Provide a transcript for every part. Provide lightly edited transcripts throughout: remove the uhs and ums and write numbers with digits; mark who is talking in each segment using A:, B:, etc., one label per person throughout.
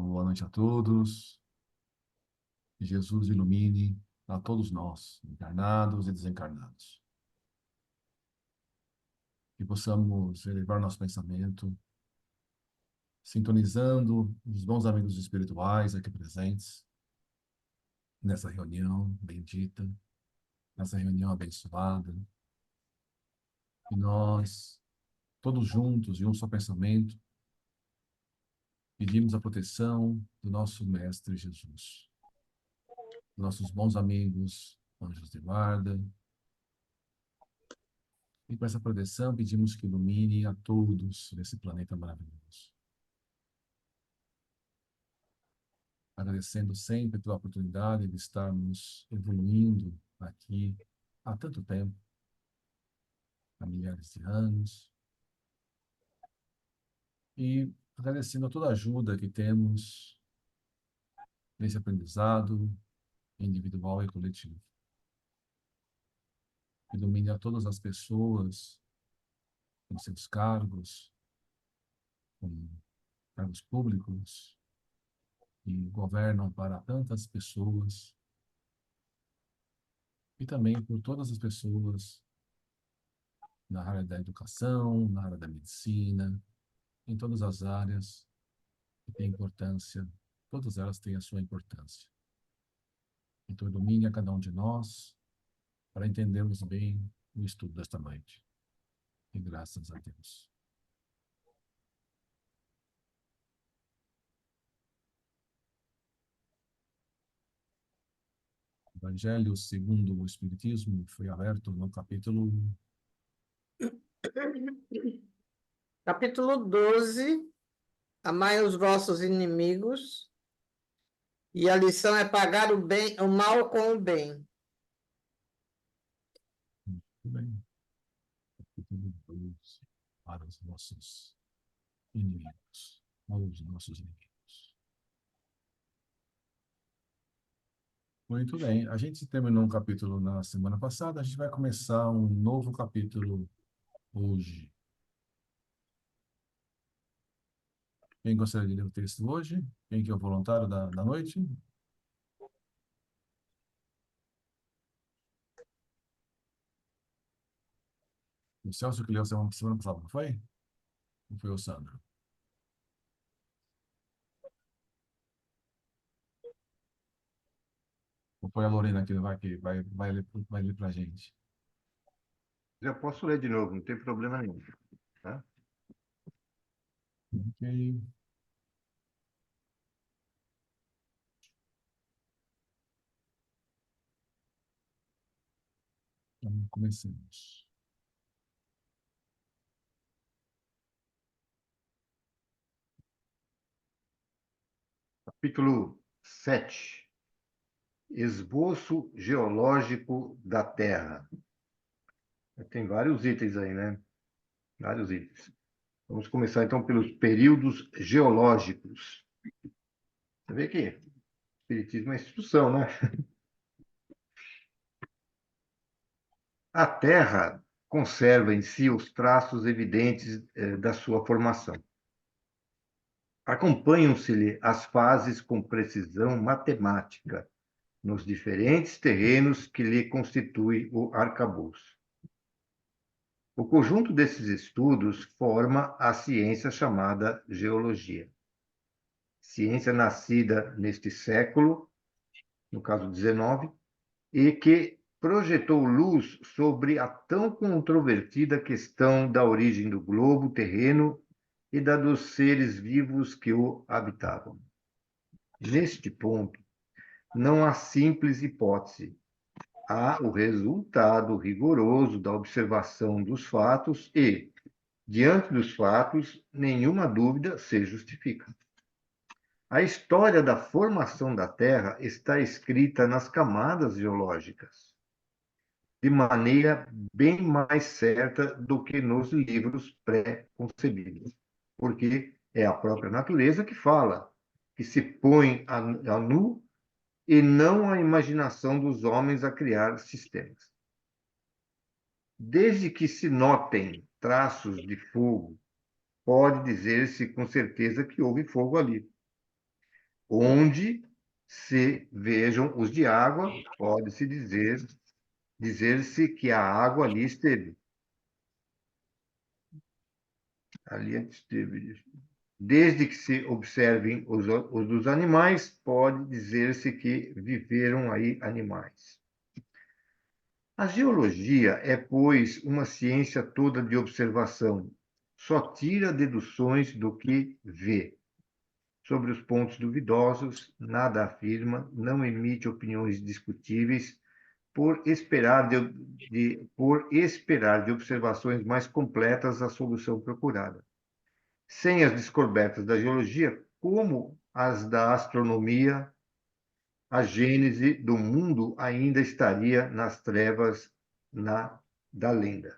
A: Boa noite a todos. Que Jesus ilumine a todos nós, encarnados e desencarnados. Que possamos elevar nosso pensamento, sintonizando os bons amigos espirituais aqui presentes, nessa reunião bendita, nessa reunião abençoada. E nós, todos juntos, em um só pensamento, pedimos a proteção do nosso Mestre Jesus, nossos bons amigos, anjos de guarda. E com essa proteção, pedimos que ilumine a todos nesse planeta maravilhoso. Agradecendo sempre pela oportunidade de estarmos evoluindo aqui há tanto tempo, há milhares de anos. E agradecendo a toda a ajuda que temos nesse aprendizado individual e coletivo. Ilumine a todas as pessoas com seus cargos, com cargos públicos, que governam para tantas pessoas, e também por todas as pessoas na área da educação, na área da medicina, em todas as áreas que têm importância, todas elas têm a sua importância. Então, ilumine a cada um de nós para entendermos bem o estudo desta noite. E graças a Deus. Evangelho segundo o Espiritismo foi aberto no capítulo
B: Capítulo 12, amai os vossos inimigos, e a lição é pagar o mal com o bem.
A: Muito bem. Capítulo 12, para os nossos inimigos, aos nossos inimigos. Muito bem. A gente terminou um capítulo na semana passada, a gente vai começar um novo capítulo hoje. Quem gostaria de ler o texto hoje? Quem que é o voluntário da noite? O Celso que leu semana passada, não foi? Ou foi o Sandro? Ou foi a Lorena que vai ler para a gente?
C: Já posso ler de novo, não tem problema nenhum. Tá?
A: Ok. Então, comecemos.
C: Capítulo 7. Esboço geológico da Terra. Tem vários itens aí, né? Vários itens. Vamos começar, então, pelos períodos geológicos. Você vê que Espiritismo é instituição, né? A Terra conserva em si os traços evidentes da sua formação. Acompanham-se-lhe as fases com precisão matemática nos diferentes terrenos que lhe constitui o arcabouço. O conjunto desses estudos forma a ciência chamada geologia. Ciência nascida neste século, no caso 19, e que projetou luz sobre a tão controvertida questão da origem do globo terreno e da dos seres vivos que o habitavam. Neste ponto, não há simples hipótese. Há o resultado rigoroso da observação dos fatos e, diante dos fatos, nenhuma dúvida se justifica. A história da formação da Terra está escrita nas camadas geológicas, de maneira bem mais certa do que nos livros pré-concebidos, porque é a própria natureza que fala, que se põe a nu e não a imaginação dos homens a criar sistemas. Desde que se notem traços de fogo, pode dizer-se com certeza que houve fogo ali. onde se vejam os de água, pode-se dizer-se que a água ali esteve. Ali esteve. Desde que se observem os dos animais, pode dizer-se que viveram aí animais. A geologia é, pois, uma ciência toda de observação. Só tira deduções do que vê. Sobre os pontos duvidosos, nada afirma, não emite opiniões discutíveis, por esperar de observações mais completas a solução procurada. Sem as descobertas da geologia, como as da astronomia, a gênese do mundo ainda estaria nas trevas da lenda.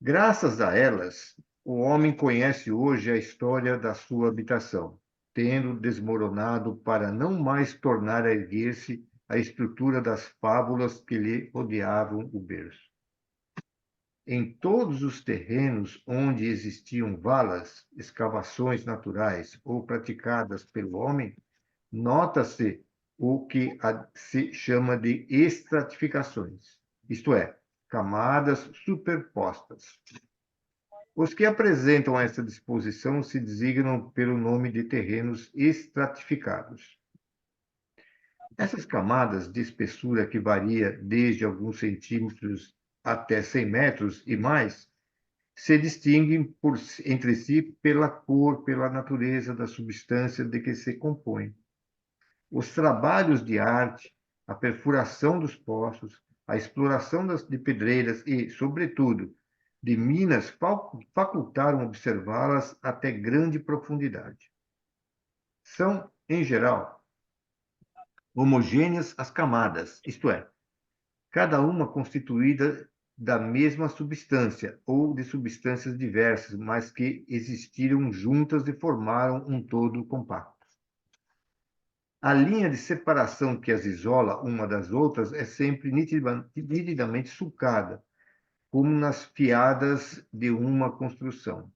C: Graças a elas, o homem conhece hoje a história da sua habitação, tendo desmoronado para não mais tornar a erguer-se a estrutura das fábulas que lhe rodeavam o berço. Em todos os terrenos onde existiam valas, escavações naturais ou praticadas pelo homem, nota-se o que se chama de estratificações, isto é, camadas superpostas. Os que apresentam essa disposição se designam pelo nome de terrenos estratificados. Essas camadas de espessura que varia desde alguns centímetros até 100 metros e mais, se distinguem entre si pela cor, pela natureza da substância de que se compõem. Os trabalhos de arte, a perfuração dos poços, a exploração de pedreiras e, sobretudo, de minas facultaram observá-las até grande profundidade. São, em geral, homogêneas as camadas, isto é, cada uma constituída da mesma substância ou de substâncias diversas, mas que existiram juntas e formaram um todo compacto. A linha de separação que as isola uma das outras é sempre nitidamente sulcada, como nas fiadas de uma construção.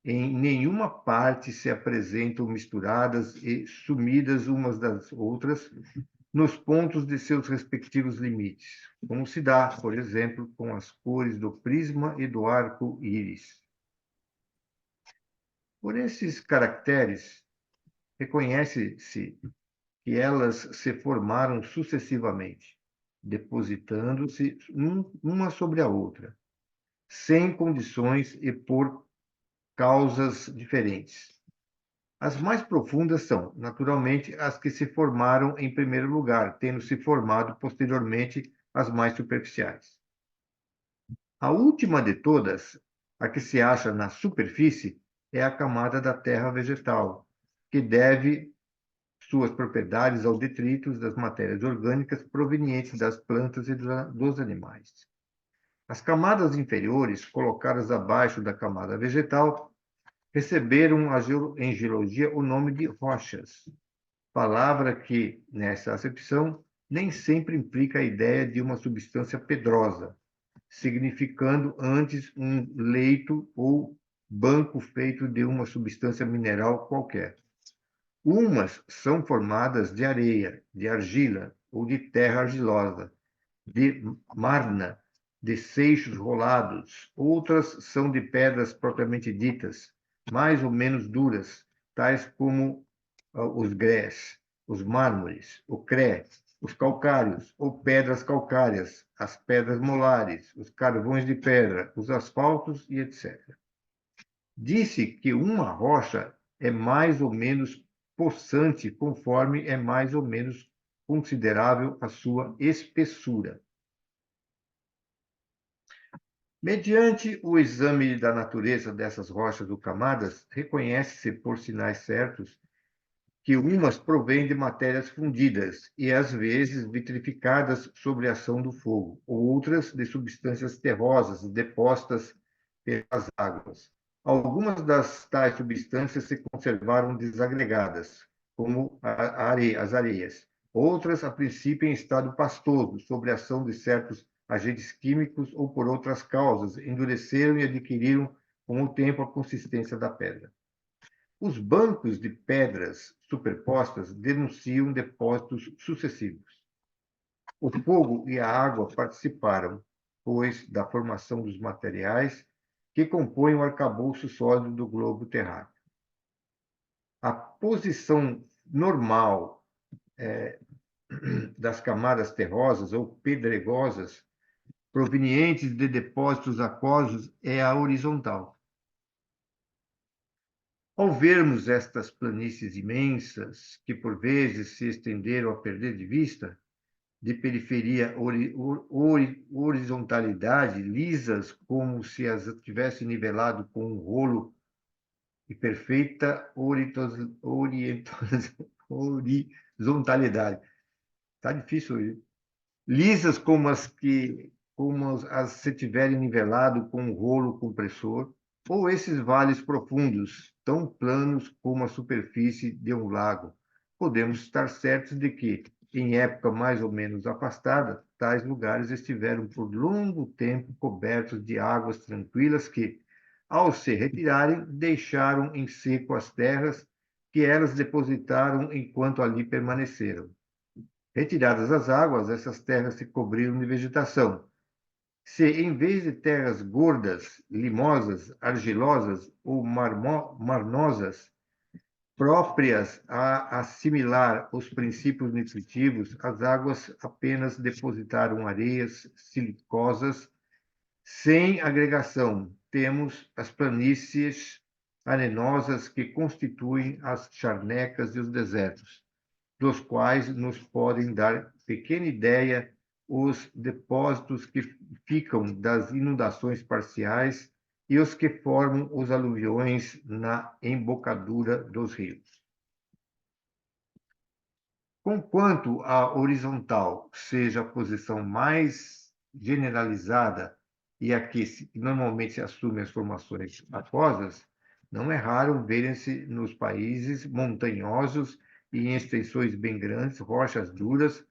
C: Em nenhuma parte se apresentam misturadas e sumidas umas das outras nos pontos de seus respectivos limites, como se dá, por exemplo, com as cores do prisma e do arco-íris. Por esses caracteres, reconhece-se que elas se formaram sucessivamente, depositando-se uma sobre a outra, sem condições e por causas diferentes. As mais profundas são, naturalmente, as que se formaram em primeiro lugar, tendo se formado posteriormente as mais superficiais. A última de todas, a que se acha na superfície, é a camada da terra vegetal, que deve suas propriedades aos detritos das matérias orgânicas provenientes das plantas e dos animais. As camadas inferiores, colocadas abaixo da camada vegetal, receberam em geologia o nome de rochas, palavra que, nessa acepção, nem sempre implica a ideia de uma substância pedrosa, significando antes um leito ou banco feito de uma substância mineral qualquer. Umas são formadas de areia, de argila ou de terra argilosa, de marna, de seixos rolados. Outras são de pedras propriamente ditas, mais ou menos duras, tais como os grés, os mármores, o cré, os calcários ou pedras calcárias, as pedras molares, os carvões de pedra, os asfaltos e etc. Disse que uma rocha é mais ou menos possante conforme é mais ou menos considerável a sua espessura. Mediante o exame da natureza dessas rochas ou camadas, reconhece-se por sinais certos que umas provêm de matérias fundidas e, às vezes, vitrificadas sob a ação do fogo, outras de substâncias terrosas depostas pelas águas. Algumas das tais substâncias se conservaram desagregadas, como as areias. Outras, a princípio, em estado pastoso, sob a ação de certos agentes químicos ou por outras causas, endureceram e adquiriram com o tempo, a consistência da pedra. Os bancos de pedras superpostas denunciam depósitos sucessivos. O fogo e a água participaram, pois, da formação dos materiais que compõem o arcabouço sólido do globo terráqueo. A posição normal das camadas terrosas ou pedregosas provenientes de depósitos aquosos é a horizontal. Ao vermos estas planícies imensas, que por vezes se estenderam a perder de vista, de periferia horizontalidade, lisas como se as tivesse nivelado com um rolo e perfeita horizontalidade. Está difícil hoje. Lisas como as se tiverem nivelado com um rolo compressor, ou esses vales profundos, tão planos como a superfície de um lago. Podemos estar certos de que, em época mais ou menos afastada, tais lugares estiveram por longo tempo cobertos de águas tranquilas que, ao se retirarem, deixaram em seco as terras que elas depositaram enquanto ali permaneceram. Retiradas as águas, essas terras se cobriram de vegetação. Se, em vez de terras gordas, limosas, argilosas ou marnosas, próprias a assimilar os princípios nutritivos, as águas apenas depositaram areias silicosas sem agregação. Temos as planícies arenosas que constituem as charnecas e os desertos, dos quais nos podem dar pequena ideia os depósitos que ficam das inundações parciais e os que formam os aluviões na embocadura dos rios. Conquanto a horizontal seja a posição mais generalizada e a que normalmente se assume as formações aquosas, não é raro verem-se nos países montanhosos e em extensões bem grandes, rochas duras,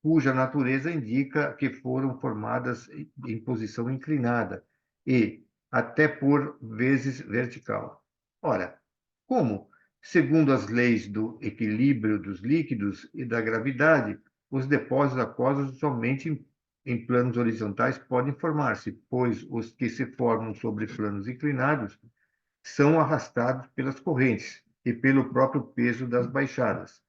C: cuja natureza indica que foram formadas em posição inclinada e, até por vezes, vertical. Ora, como, segundo as leis do equilíbrio dos líquidos e da gravidade, os depósitos aquosos somente em planos horizontais podem formar-se, pois os que se formam sobre planos inclinados são arrastados pelas correntes e pelo próprio peso das baixadas.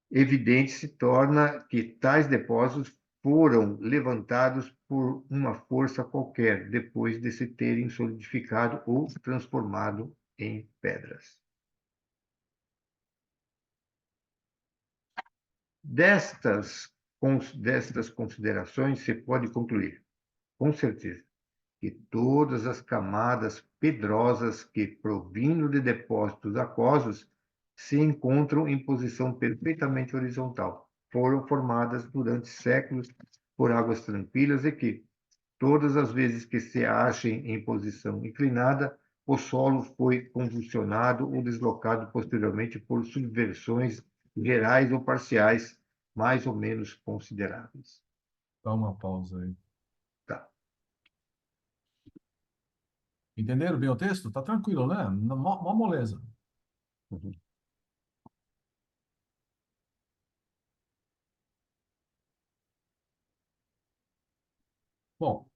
C: Evidente se torna que tais depósitos foram levantados por uma força qualquer, depois de se terem solidificado ou transformado em pedras. Destas considerações se pode concluir, com certeza, que todas as camadas pedrosas que, provindo de depósitos aquosos, se encontram em posição perfeitamente horizontal, foram formadas durante séculos por águas tranquilas e que, todas as vezes que se achem em posição inclinada, o solo foi convulsionado ou deslocado posteriormente por subversões gerais ou parciais, mais ou menos consideráveis.
A: Dá uma pausa aí.
C: Tá.
A: Entenderam bem o texto? Tá tranquilo, né? Mó moleza.
C: Uhum.
A: Bom,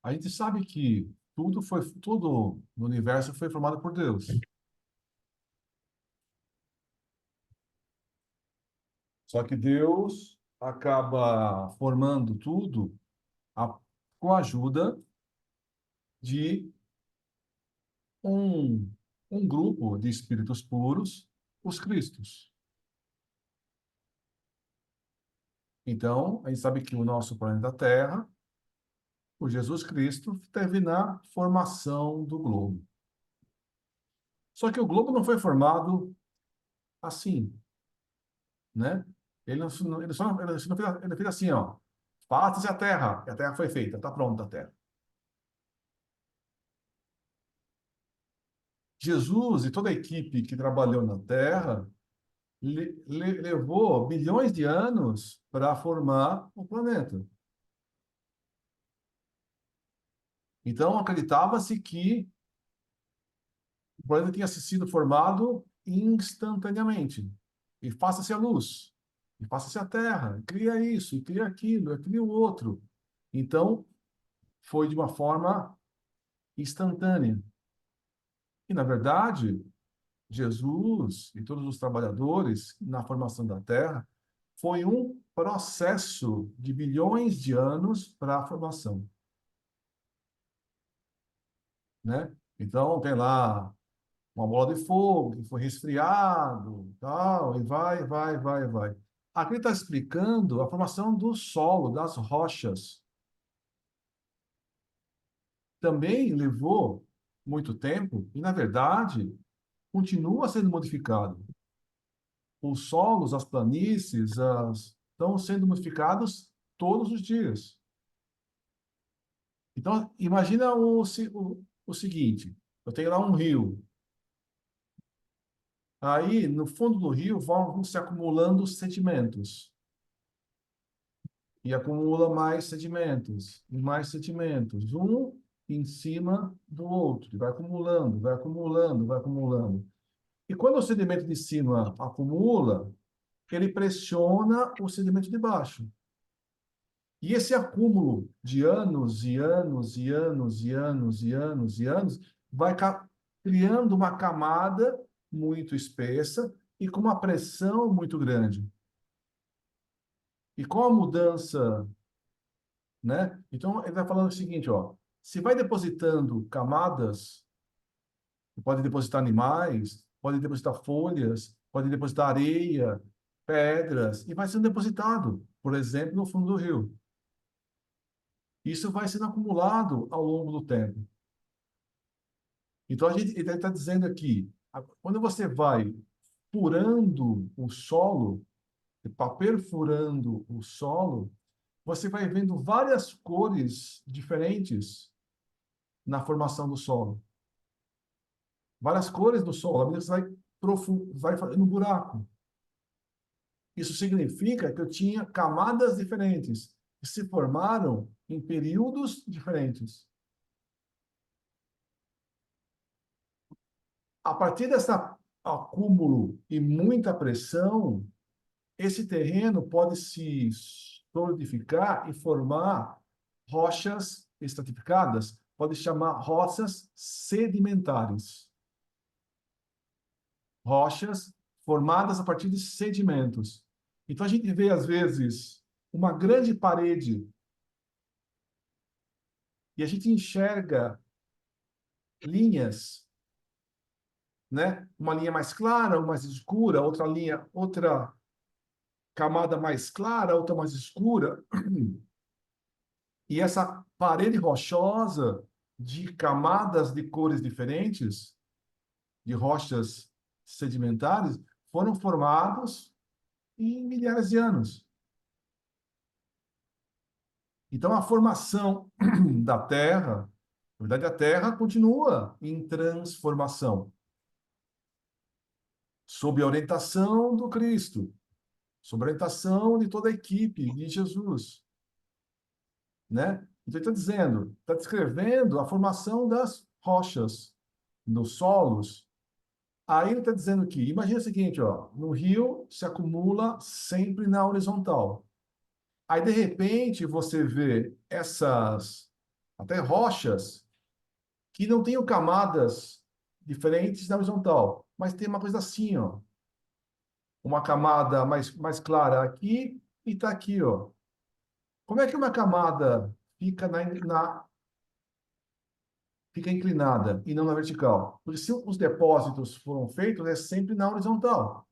A: a gente sabe que tudo no universo foi formado por Deus. Só que Deus acaba formando tudo a- com a ajuda de um, um grupo de espíritos puros, os Cristos. Então, a gente sabe que o nosso planeta Terra, o Jesus Cristo, teve na formação do globo. Só que o globo não foi formado assim, né? Ele fez assim, ó. Faça-se a Terra. E a Terra foi feita. Está pronta a Terra. Jesus e toda a equipe que trabalhou na Terra levou bilhões de anos para formar o planeta. Então, acreditava-se que o planeta tinha sido formado instantaneamente. E faça-se a luz, e faça-se a Terra, e cria isso, e cria aquilo, e cria o outro. Então, foi de uma forma instantânea. E, na verdade, Jesus e todos os trabalhadores na formação da Terra foi um processo de bilhões de anos para a formação, né? Então, tem lá uma bola de fogo que foi resfriado, tal, e vai, vai, vai, vai. Aqui está explicando a formação do solo, das rochas. Também levou muito tempo e, na verdade, continua sendo modificado. Os solos, as planícies, estão sendo modificados todos os dias. Então, imagina o seguinte: eu tenho lá um rio. Aí, no fundo do rio, vão se acumulando sedimentos. E acumula mais sedimentos, e mais sedimentos, um em cima do outro. E vai acumulando, vai acumulando, vai acumulando. E quando o sedimento de cima acumula, ele pressiona o sedimento de baixo. E esse acúmulo de anos e anos e anos e anos e anos e anos vai criando uma camada muito espessa e com uma pressão muito grande. E com a mudança, né? Então ele vai falando o seguinte, ó, se vai depositando camadas, pode depositar animais, pode depositar folhas, pode depositar areia, pedras, e vai sendo depositado, por exemplo, no fundo do rio. Isso vai sendo acumulado ao longo do tempo. Então, ele está dizendo aqui, quando você vai furando o solo, perfurando o solo, você vai vendo várias cores diferentes na formação do solo. Várias cores do solo, à medida que você vai fazendo um buraco. Isso significa que eu tinha camadas diferentes, que se formaram em períodos diferentes. A partir desse acúmulo e muita pressão, esse terreno pode se solidificar e formar rochas estratificadas, pode chamar rochas sedimentares. Rochas formadas a partir de sedimentos. Então a gente vê, às vezes, uma grande parede e a gente enxerga linhas, né? Uma linha mais clara, uma mais escura, outra linha, outra camada mais clara, outra mais escura. E essa parede rochosa de camadas de cores diferentes, de rochas sedimentares, foram formados em milhares de anos. Então, a formação da Terra, na verdade, a Terra continua em transformação, sob a orientação do Cristo, sob a orientação de toda a equipe de Jesus, né? Então, ele está dizendo, está descrevendo a formação das rochas, dos solos. Aí ele está dizendo que, imagina o seguinte, ó, no rio se acumula sempre na horizontal. Aí, de repente, você vê essas, até rochas, que não têm camadas diferentes na horizontal, mas tem uma coisa assim, ó. Uma camada mais clara aqui e está aqui, ó. Como é que uma camada fica inclinada e não na vertical? Porque se os depósitos foram feitos, é sempre na horizontal.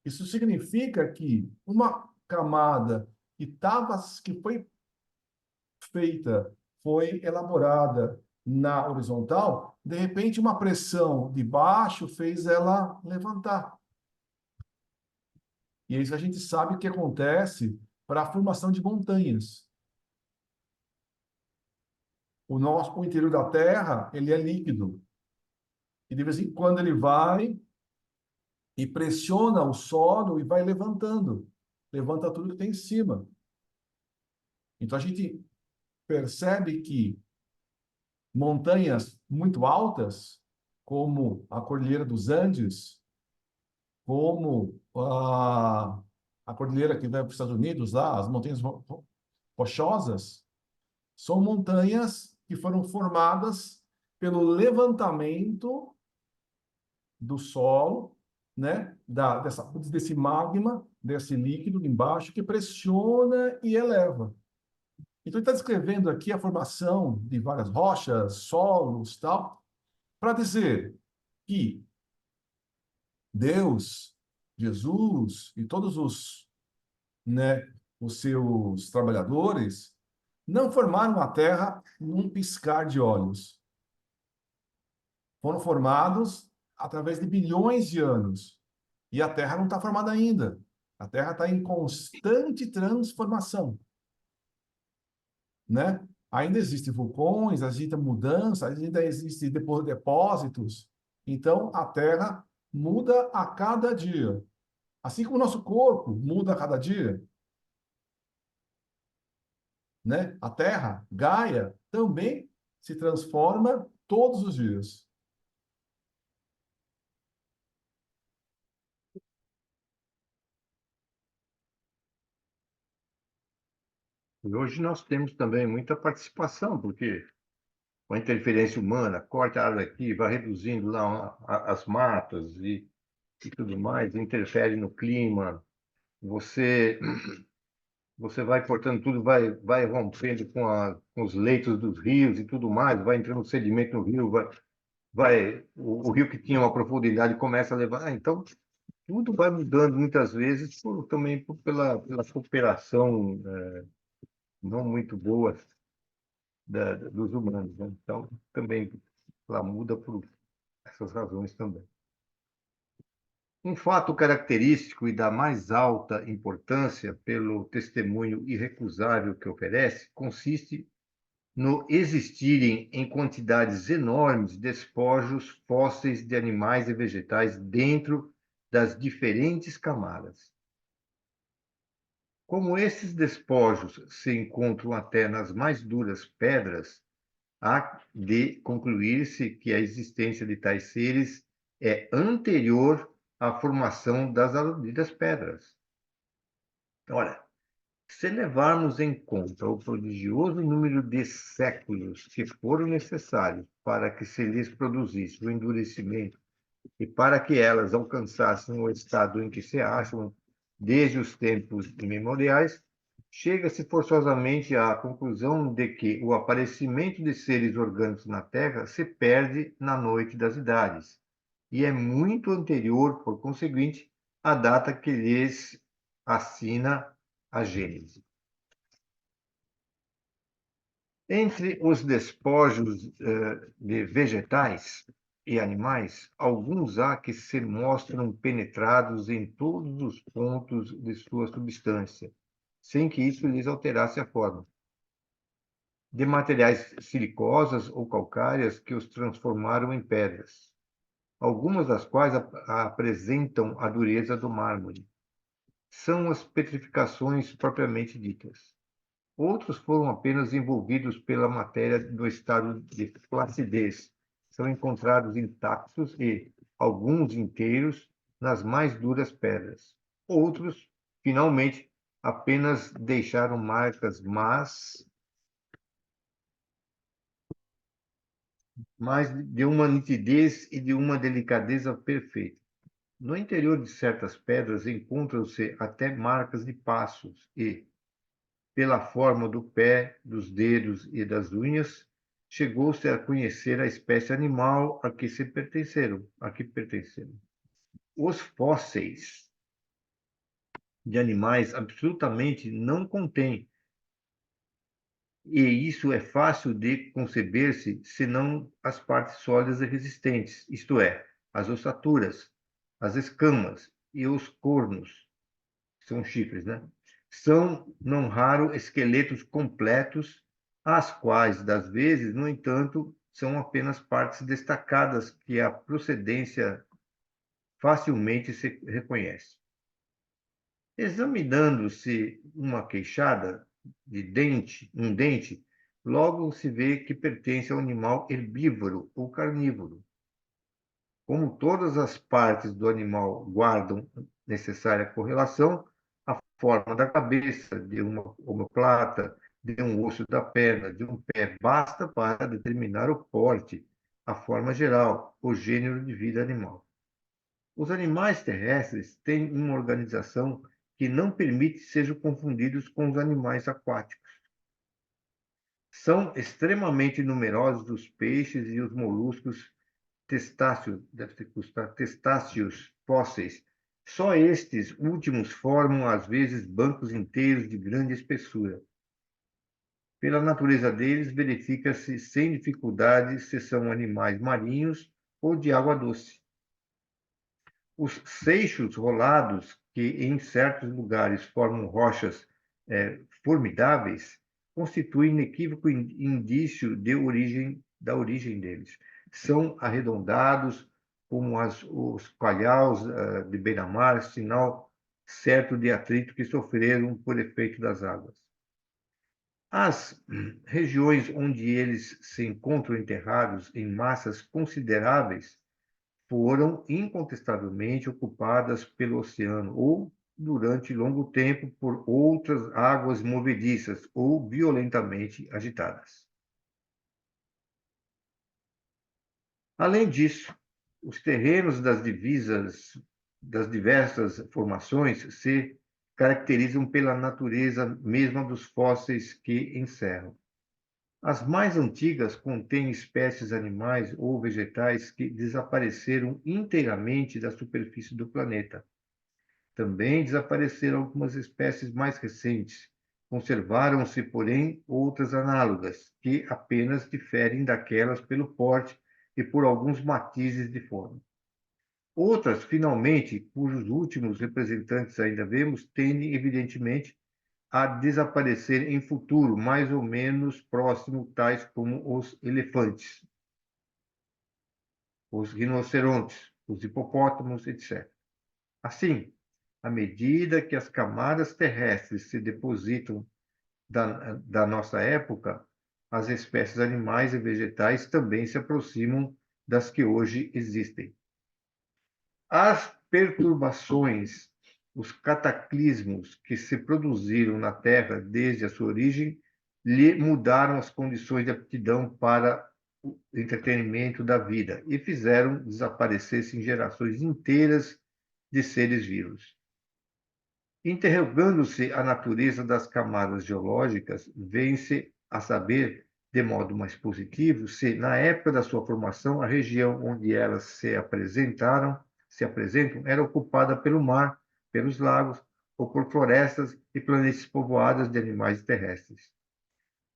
A: Isso significa que uma camada que foi feita, foi elaborada na horizontal, de repente uma pressão de baixo fez ela levantar. E é isso a gente sabe que acontece para a formação de montanhas. O interior da Terra, ele é líquido. E de vez em quando ele vai e pressiona o solo e vai levantando. Levanta tudo que tem em cima. Então a gente percebe que montanhas muito altas como a Cordilheira dos Andes, como a cordilheira que vai para os Estados Unidos, lá, as montanhas rochosas, são montanhas que foram formadas pelo levantamento do solo, né, desse magma, desse líquido embaixo, que pressiona e eleva. Então, ele está descrevendo aqui a formação de várias rochas, solos, tal, para dizer que Deus, Jesus e todos né, os seus trabalhadores não formaram a Terra num piscar de olhos. Foram formados através de bilhões de anos. E a Terra não está formada ainda. A Terra está em constante transformação, né? Ainda existem vulcões, existe mudança, ainda existem depósitos. Então, a Terra muda a cada dia. Assim como o nosso corpo muda a cada dia, né? A Terra, Gaia, também se transforma todos os dias.
C: E hoje nós temos também muita participação, porque com a interferência humana, corta a árvore aqui, vai reduzindo lá as matas e tudo mais, interfere no clima, você você vai cortando tudo, vai rompendo com os leitos dos rios e tudo mais, vai entrando sedimento no rio, o rio que tinha uma profundidade começa a levar. Então, tudo vai mudando muitas vezes pela cooperação não muito boa dos humanos, né? Então, também ela muda por essas razões também. Um fato característico e da mais alta importância pelo testemunho irrecusável que oferece consiste no existirem em quantidades enormes despojos fósseis de animais e vegetais dentro das diferentes camadas. Como esses despojos se encontram até nas mais duras pedras, há de concluir-se que a existência de tais seres é anterior à formação das aludidas pedras. Ora, se levarmos em conta o prodigioso número de séculos que foram necessários para que se lhes produzisse o endurecimento e para que elas alcançassem o estado em que se acham desde os tempos imemoriais, chega-se forçosamente à conclusão de que o aparecimento de seres orgânicos na Terra se perde na noite das idades e é muito anterior, por conseguinte, à data que lhes assina a Gênese. Entre os despojos de vegetais e animais, alguns há que se mostram penetrados em todos os pontos de sua substância, sem que isso lhes alterasse a forma. De materiais silicosas ou calcárias que os transformaram em pedras, algumas das quais apresentam a dureza do mármore. São as petrificações propriamente ditas. Outros foram apenas envolvidos pela matéria do estado de flacidez. São encontrados intactos e, alguns inteiros, nas mais duras pedras. Outros, finalmente, apenas deixaram marcas, mas de uma nitidez e de uma delicadeza perfeita. No interior de certas pedras encontram-se até marcas de passos e, pela forma do pé, dos dedos e das unhas, chegou-se a conhecer a espécie animal a que pertenceram. Os fósseis de animais absolutamente não contêm, e isso é fácil de conceber-se, senão as partes sólidas e resistentes, isto é, as ossaturas, as escamas e os cornos, são chifres, né? São, não raro, esqueletos completos, as quais, das vezes, no entanto, são apenas partes destacadas que a procedência facilmente se reconhece. Examinando-se uma queixada um dente, logo se vê que pertence ao animal herbívoro ou carnívoro. Como todas as partes do animal guardam necessária correlação, a forma da cabeça, de uma omoplata, de um osso da perna, de um pé, basta para determinar o porte, a forma geral, o gênero de vida animal. Os animais terrestres têm uma organização que não permite sejam confundidos com os animais aquáticos. São extremamente numerosos os peixes e os moluscos testáceos, deve ser testáceos fósseis. Só estes últimos formam, às vezes, bancos inteiros de grande espessura. Pela natureza deles, verifica-se sem dificuldade se são animais marinhos ou de água doce. Os seixos rolados, que em certos lugares formam rochas formidáveis, constituem inequívoco indício da origem deles. São arredondados, como os calhaus de beira-mar, sinal certo de atrito que sofreram por efeito das águas. As regiões onde eles se encontram enterrados em massas consideráveis foram incontestavelmente ocupadas pelo oceano ou, durante longo tempo, por outras águas movediças ou violentamente agitadas. Além disso, os terrenos das diversas formações se caracterizam pela natureza mesma dos fósseis que encerram. As mais antigas contêm espécies animais ou vegetais que desapareceram inteiramente da superfície do planeta. Também desapareceram algumas espécies mais recentes. Conservaram-se, porém, outras análogas, que apenas diferem daquelas pelo porte e por alguns matizes de forma. Outras, finalmente, cujos últimos representantes ainda vemos, tendem, evidentemente, a desaparecer em futuro, mais ou menos próximo, tais como os elefantes, os rinocerontes, os hipopótamos, etc. Assim, à medida que as camadas terrestres se depositam da nossa época, as espécies animais e vegetais também se aproximam das que hoje existem. As perturbações, os cataclismos que se produziram na Terra desde a sua origem, lhe mudaram as condições de aptidão para o entretenimento da vida e fizeram desaparecer gerações inteiras de seres vivos. Interrogando-se a natureza das camadas geológicas, vem-se a saber, de modo mais positivo, se, na época da sua formação, a região onde elas se apresentam, era ocupada pelo mar, pelos lagos, ou por florestas e planícies povoadas de animais terrestres.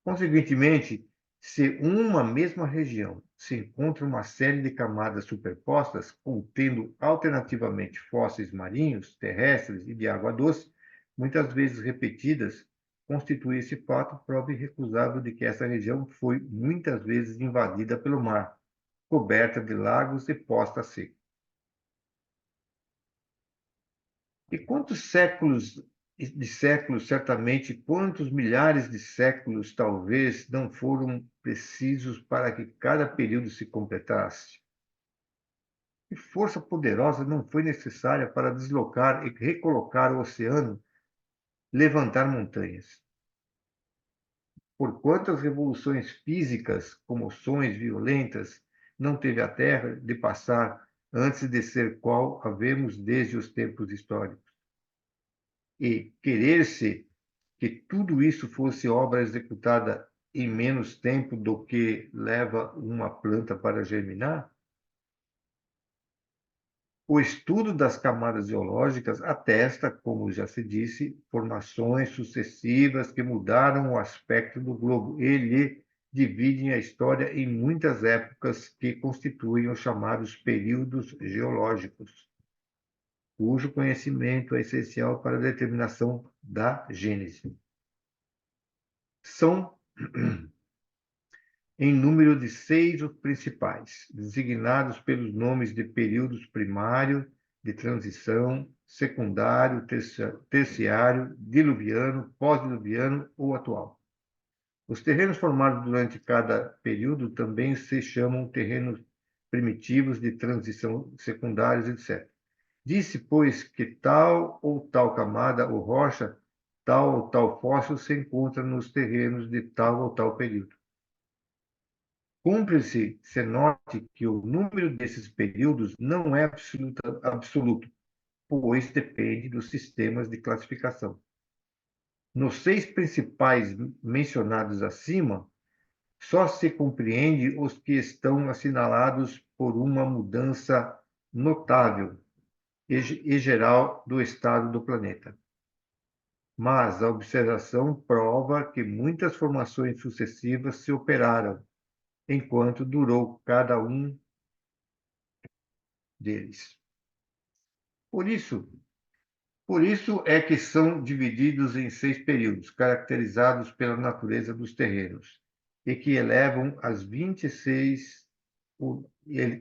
C: Consequentemente, se uma mesma região se encontra uma série de camadas superpostas, contendo alternativamente fósseis marinhos, terrestres e de água doce, muitas vezes repetidas, constitui esse fato prova irrecusável de que essa região foi muitas vezes invadida pelo mar, coberta de lagos e posta a seco. E quantos séculos de séculos, certamente, quantos milhares de séculos, talvez, não foram precisos para que cada período se completasse? Que força poderosa não foi necessária para deslocar e recolocar o oceano, levantar montanhas? Por quantas revoluções físicas, comoções violentas, não teve a Terra de passar antes de ser qual havemos desde os tempos históricos? E querer-se que tudo isso fosse obra executada em menos tempo do que leva uma planta para germinar? O estudo das camadas geológicas atesta, como já se disse, formações sucessivas que mudaram o aspecto do globo e lhe dividem a história em muitas épocas que constituem os chamados períodos geológicos, cujo conhecimento é essencial para a determinação da gênese. São em número de 6 os principais, designados pelos nomes de períodos primário, de transição, secundário, terciário, diluviano, pós-diluviano ou atual. Os terrenos formados durante cada período também se chamam terrenos primitivos de transição secundários, etc. Disse, pois, que tal ou tal camada ou rocha, tal ou tal fóssil se encontra nos terrenos de tal ou tal período. Cumpre-se note que o número desses períodos não é absoluto, pois depende dos sistemas de classificação. Nos 6 principais mencionados acima, só se compreende os que estão assinalados por uma mudança notável e geral do estado do planeta. Mas a observação prova que muitas formações sucessivas se operaram, enquanto durou cada um deles. Por isso, Por isso é que são divididos em 6 períodos, caracterizados pela natureza dos terrenos, e que elevam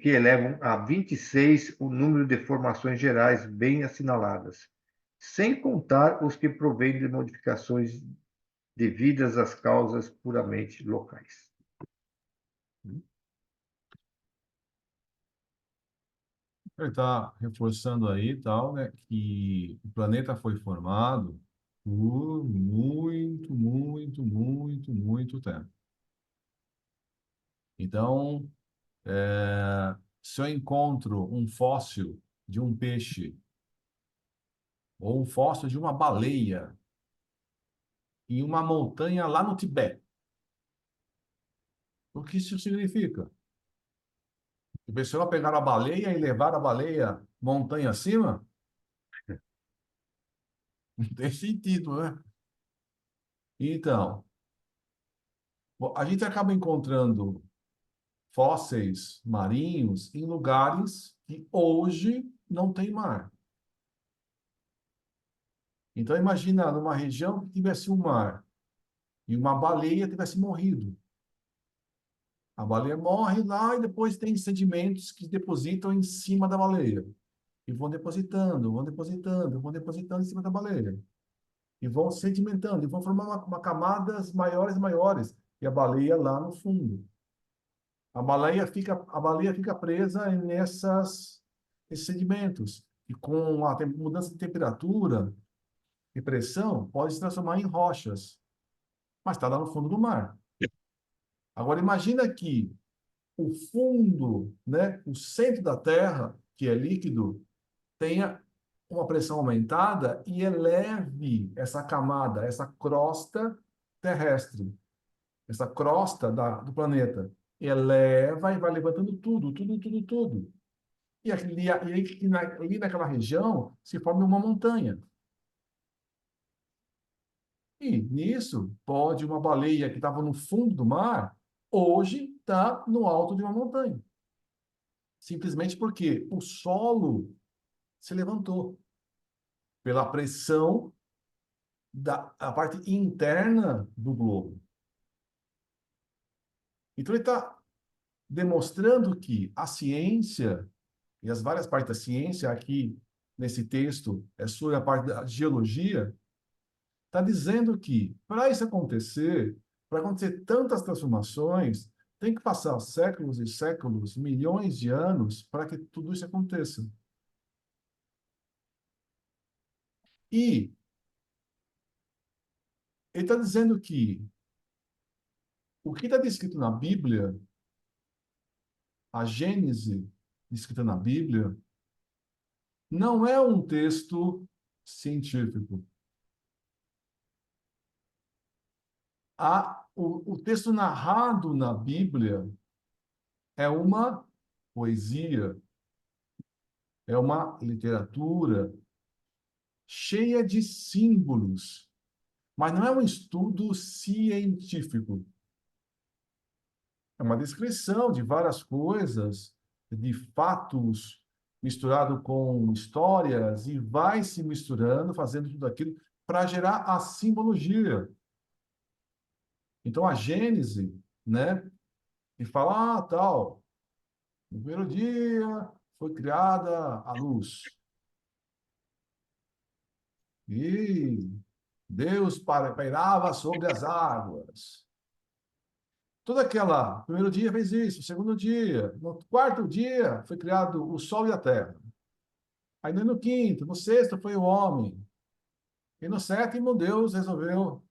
C: que elevam a 26 o número de formações gerais bem assinaladas, sem contar os que provêm de modificações devidas às causas puramente locais.
A: Ele está reforçando aí, tal, né, que o planeta foi formado por muito, muito, muito, muito tempo. Então, se eu encontro um fóssil de um peixe ou um fóssil de uma baleia em uma montanha lá no Tibete, o que isso significa? A pessoa pegar a baleia e levar a baleia montanha acima? Não tem sentido, né? Então, bom, a gente acaba encontrando fósseis marinhos em lugares que hoje não tem mar. Então, imagina numa região que tivesse um mar e uma baleia tivesse morrido. A baleia morre lá e depois tem sedimentos que depositam em cima da baleia. E vão depositando, vão depositando, vão depositando em cima da baleia. E vão sedimentando, e vão formar uma camadas maiores e maiores. E a baleia lá no fundo. A baleia fica presa nesses sedimentos. E com a mudança de temperatura e pressão, pode se transformar em rochas. Mas está lá no fundo do mar. Agora, imagina que o fundo, né, o centro da Terra, que é líquido, tenha uma pressão aumentada e eleve essa camada, essa crosta terrestre, essa crosta do planeta. Eleva e vai levantando tudo, tudo, tudo, tudo. Ali naquela região se forma uma montanha. E nisso, pode uma baleia que estava no fundo do mar, hoje está no alto de uma montanha. Simplesmente porque o solo se levantou pela pressão da parte interna do globo. Então, ele está demonstrando que a ciência, e as várias partes da ciência, aqui nesse texto, é sobre a parte da geologia, está dizendo que, para acontecer tantas transformações, tem que passar séculos e séculos, milhões de anos, para que tudo isso aconteça. E ele está dizendo que o que está descrito na Bíblia, a Gênese descrita na Bíblia, não é um texto científico. O texto narrado na Bíblia é uma poesia, é uma literatura cheia de símbolos, mas não é um estudo científico. É uma descrição de várias coisas, de fatos misturado com histórias e vai se misturando, fazendo tudo aquilo para gerar a simbologia. Então a Gênese, né, e fala tal, no primeiro dia foi criada a luz. E Deus pairava sobre as águas. Primeiro dia fez isso, segundo dia, no quarto dia foi criado o Sol e a Terra. Aí no quinto, no sexto foi o homem. E no sétimo, Deus resolveu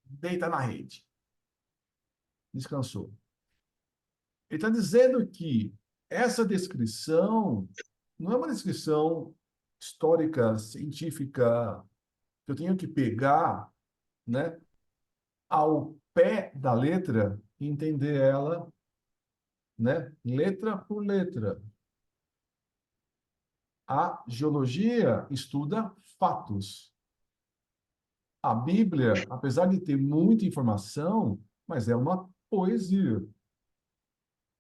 A: deitar na rede. Descansou. Ele está dizendo que essa descrição não é uma descrição histórica, científica, que eu tenho que pegar, né, ao pé da letra e entender ela, né, letra por letra. A geologia estuda fatos. A Bíblia, apesar de ter muita informação, mas é uma poesia,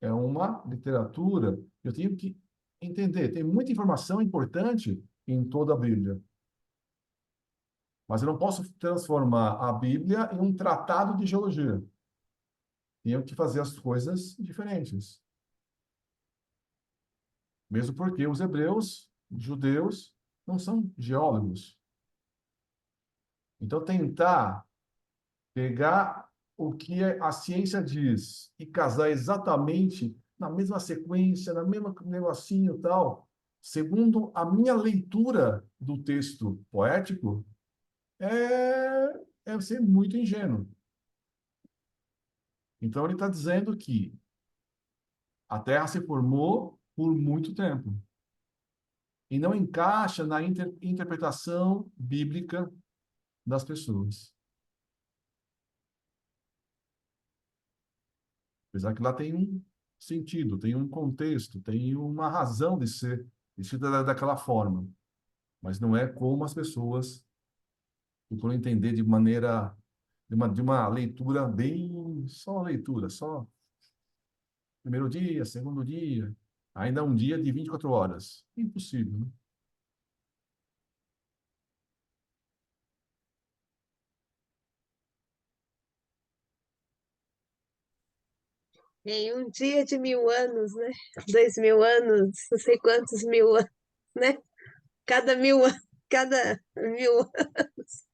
A: é uma literatura. Eu tenho que entender, tem muita informação importante em toda a Bíblia. Mas eu não posso transformar a Bíblia em um tratado de geologia. Tenho que fazer as coisas diferentes. Mesmo porque os hebreus, os judeus, não são geólogos. Então, tentar pegar o que a ciência diz e casar exatamente na mesma sequência, na mesma negocinho e tal, segundo a minha leitura do texto poético, é ser muito ingênuo. Então, ele está dizendo que a Terra se formou por muito tempo e não encaixa na interpretação bíblica das pessoas. Apesar que lá tem um sentido, tem um contexto, tem uma razão de ser daquela forma. Mas não é como as pessoas procuram entender de maneira, de uma leitura bem, só leitura, só primeiro dia, segundo dia, ainda um dia de 24 horas. Impossível, né?
D: Em um dia de 1000 anos, né? 2000 anos, não sei quantos mil anos, né? Cada 1000 anos, cada 1000 anos.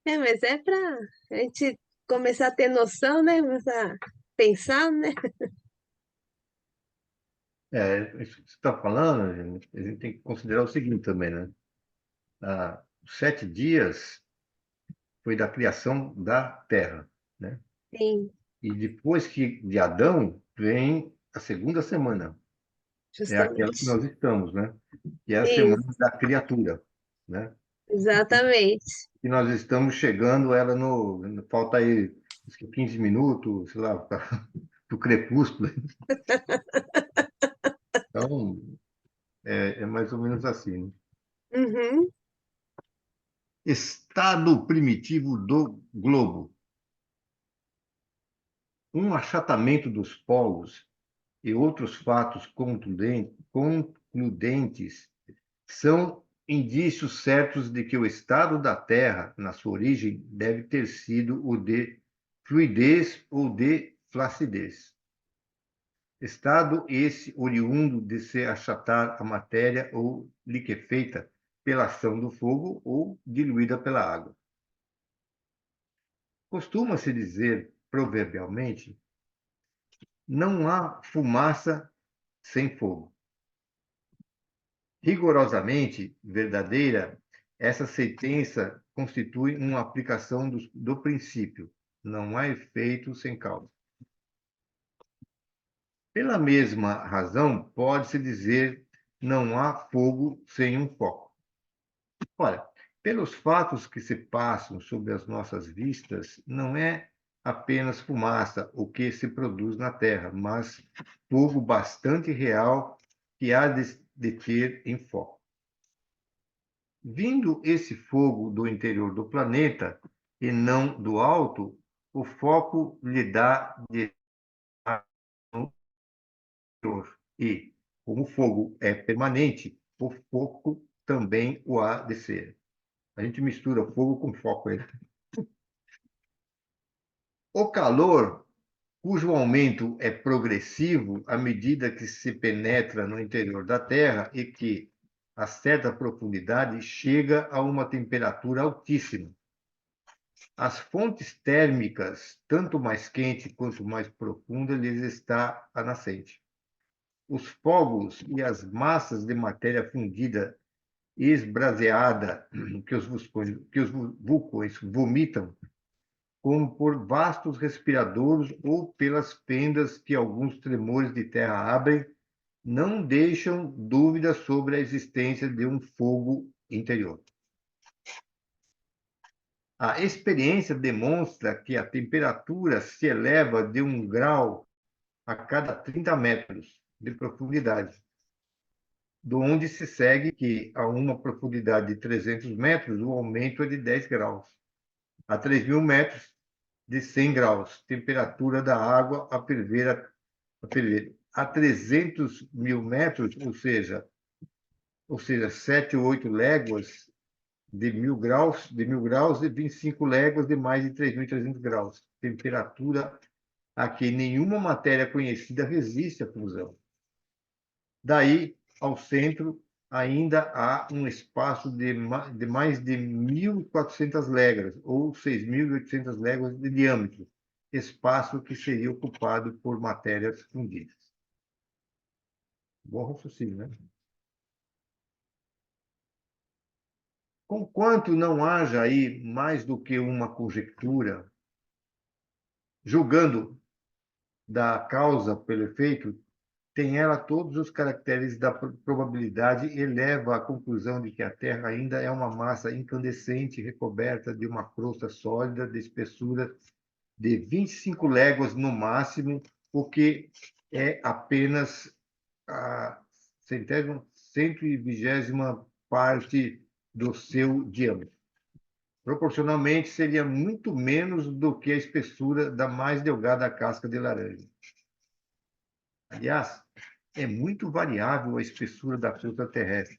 D: Mas é para a gente começar a ter noção, né? Começar a pensar, né?
C: Isso que você está falando, a gente tem que considerar o seguinte também, né? Os 7 dias foi da criação da Terra, né?
D: Sim,
C: E depois de Adão, vem a segunda semana. É aquela que
D: justamente.
C: nós estamos, né? Que é a semana
D: Isso,
C: da criatura, né?
D: exatamente.
C: E nós estamos chegando ela falta aí acho que 15 minutos, sei lá, para o crepúsculo. Então, é mais ou menos assim, né?
D: Uhum,
C: Estado primitivo do globo. Um achatamento dos polos e outros fatos concludentes são indícios certos de que o estado da Terra, na sua origem, deve ter sido o de fluidez ou de flacidez. Estado esse oriundo de se achatar a matéria ou liquefeita pela ação do fogo ou diluída pela água. Costuma-se dizer, proverbialmente, não há fumaça sem fogo. Rigorosamente verdadeira, essa sentença constitui uma aplicação do princípio: não há efeito sem causa. Pela mesma razão, pode-se dizer não há fogo sem um foco. Ora, pelos fatos que se passam sob as nossas vistas, não é apenas fumaça o que se produz na Terra, mas fogo bastante real que há de ter em foco. Vindo esse fogo do interior do planeta e não do alto, o foco lhe dá direção e, como o fogo é permanente, o foco também o há de ser. A gente mistura fogo com foco aí. O calor, cujo aumento é progressivo à medida que se penetra no interior da Terra e que, a certa profundidade, chega a uma temperatura altíssima. As fontes térmicas, tanto mais quente quanto mais profunda, lhes está a nascente. Os fogos e as massas de matéria fundida e esbraseada que os vulcões vomitam, como por vastos respiradouros ou pelas fendas que alguns tremores de terra abrem, não deixam dúvida sobre a existência de um fogo interior. A experiência demonstra que a temperatura se eleva de 1 grau a cada 30 metros de profundidade, do onde se segue que, a uma profundidade de 300 metros, o aumento é de 10 graus. A 3.000 metros, de 100 graus, temperatura da água a ferver. A 300 mil metros, ou seja, 7 ou 8 léguas de 1.000 graus e 25 léguas de mais de 3.300 graus. Temperatura a que nenhuma matéria conhecida resiste à fusão. Daí, ao centro, ainda há um espaço de mais de 1.400 léguas, ou 6.800 léguas de diâmetro, espaço que seria ocupado por matérias fundidas. Bom raciocínio, né? Conquanto não haja aí mais do que uma conjectura, julgando da causa pelo efeito, tem ela todos os caracteres da probabilidade e leva à conclusão de que a Terra ainda é uma massa incandescente recoberta de uma crosta sólida de espessura de 25 léguas no máximo, o que é apenas a 120ª parte do seu diâmetro. Proporcionalmente, seria muito menos do que a espessura da mais delgada casca de laranja. Aliás, é muito variável a espessura da crosta terrestre,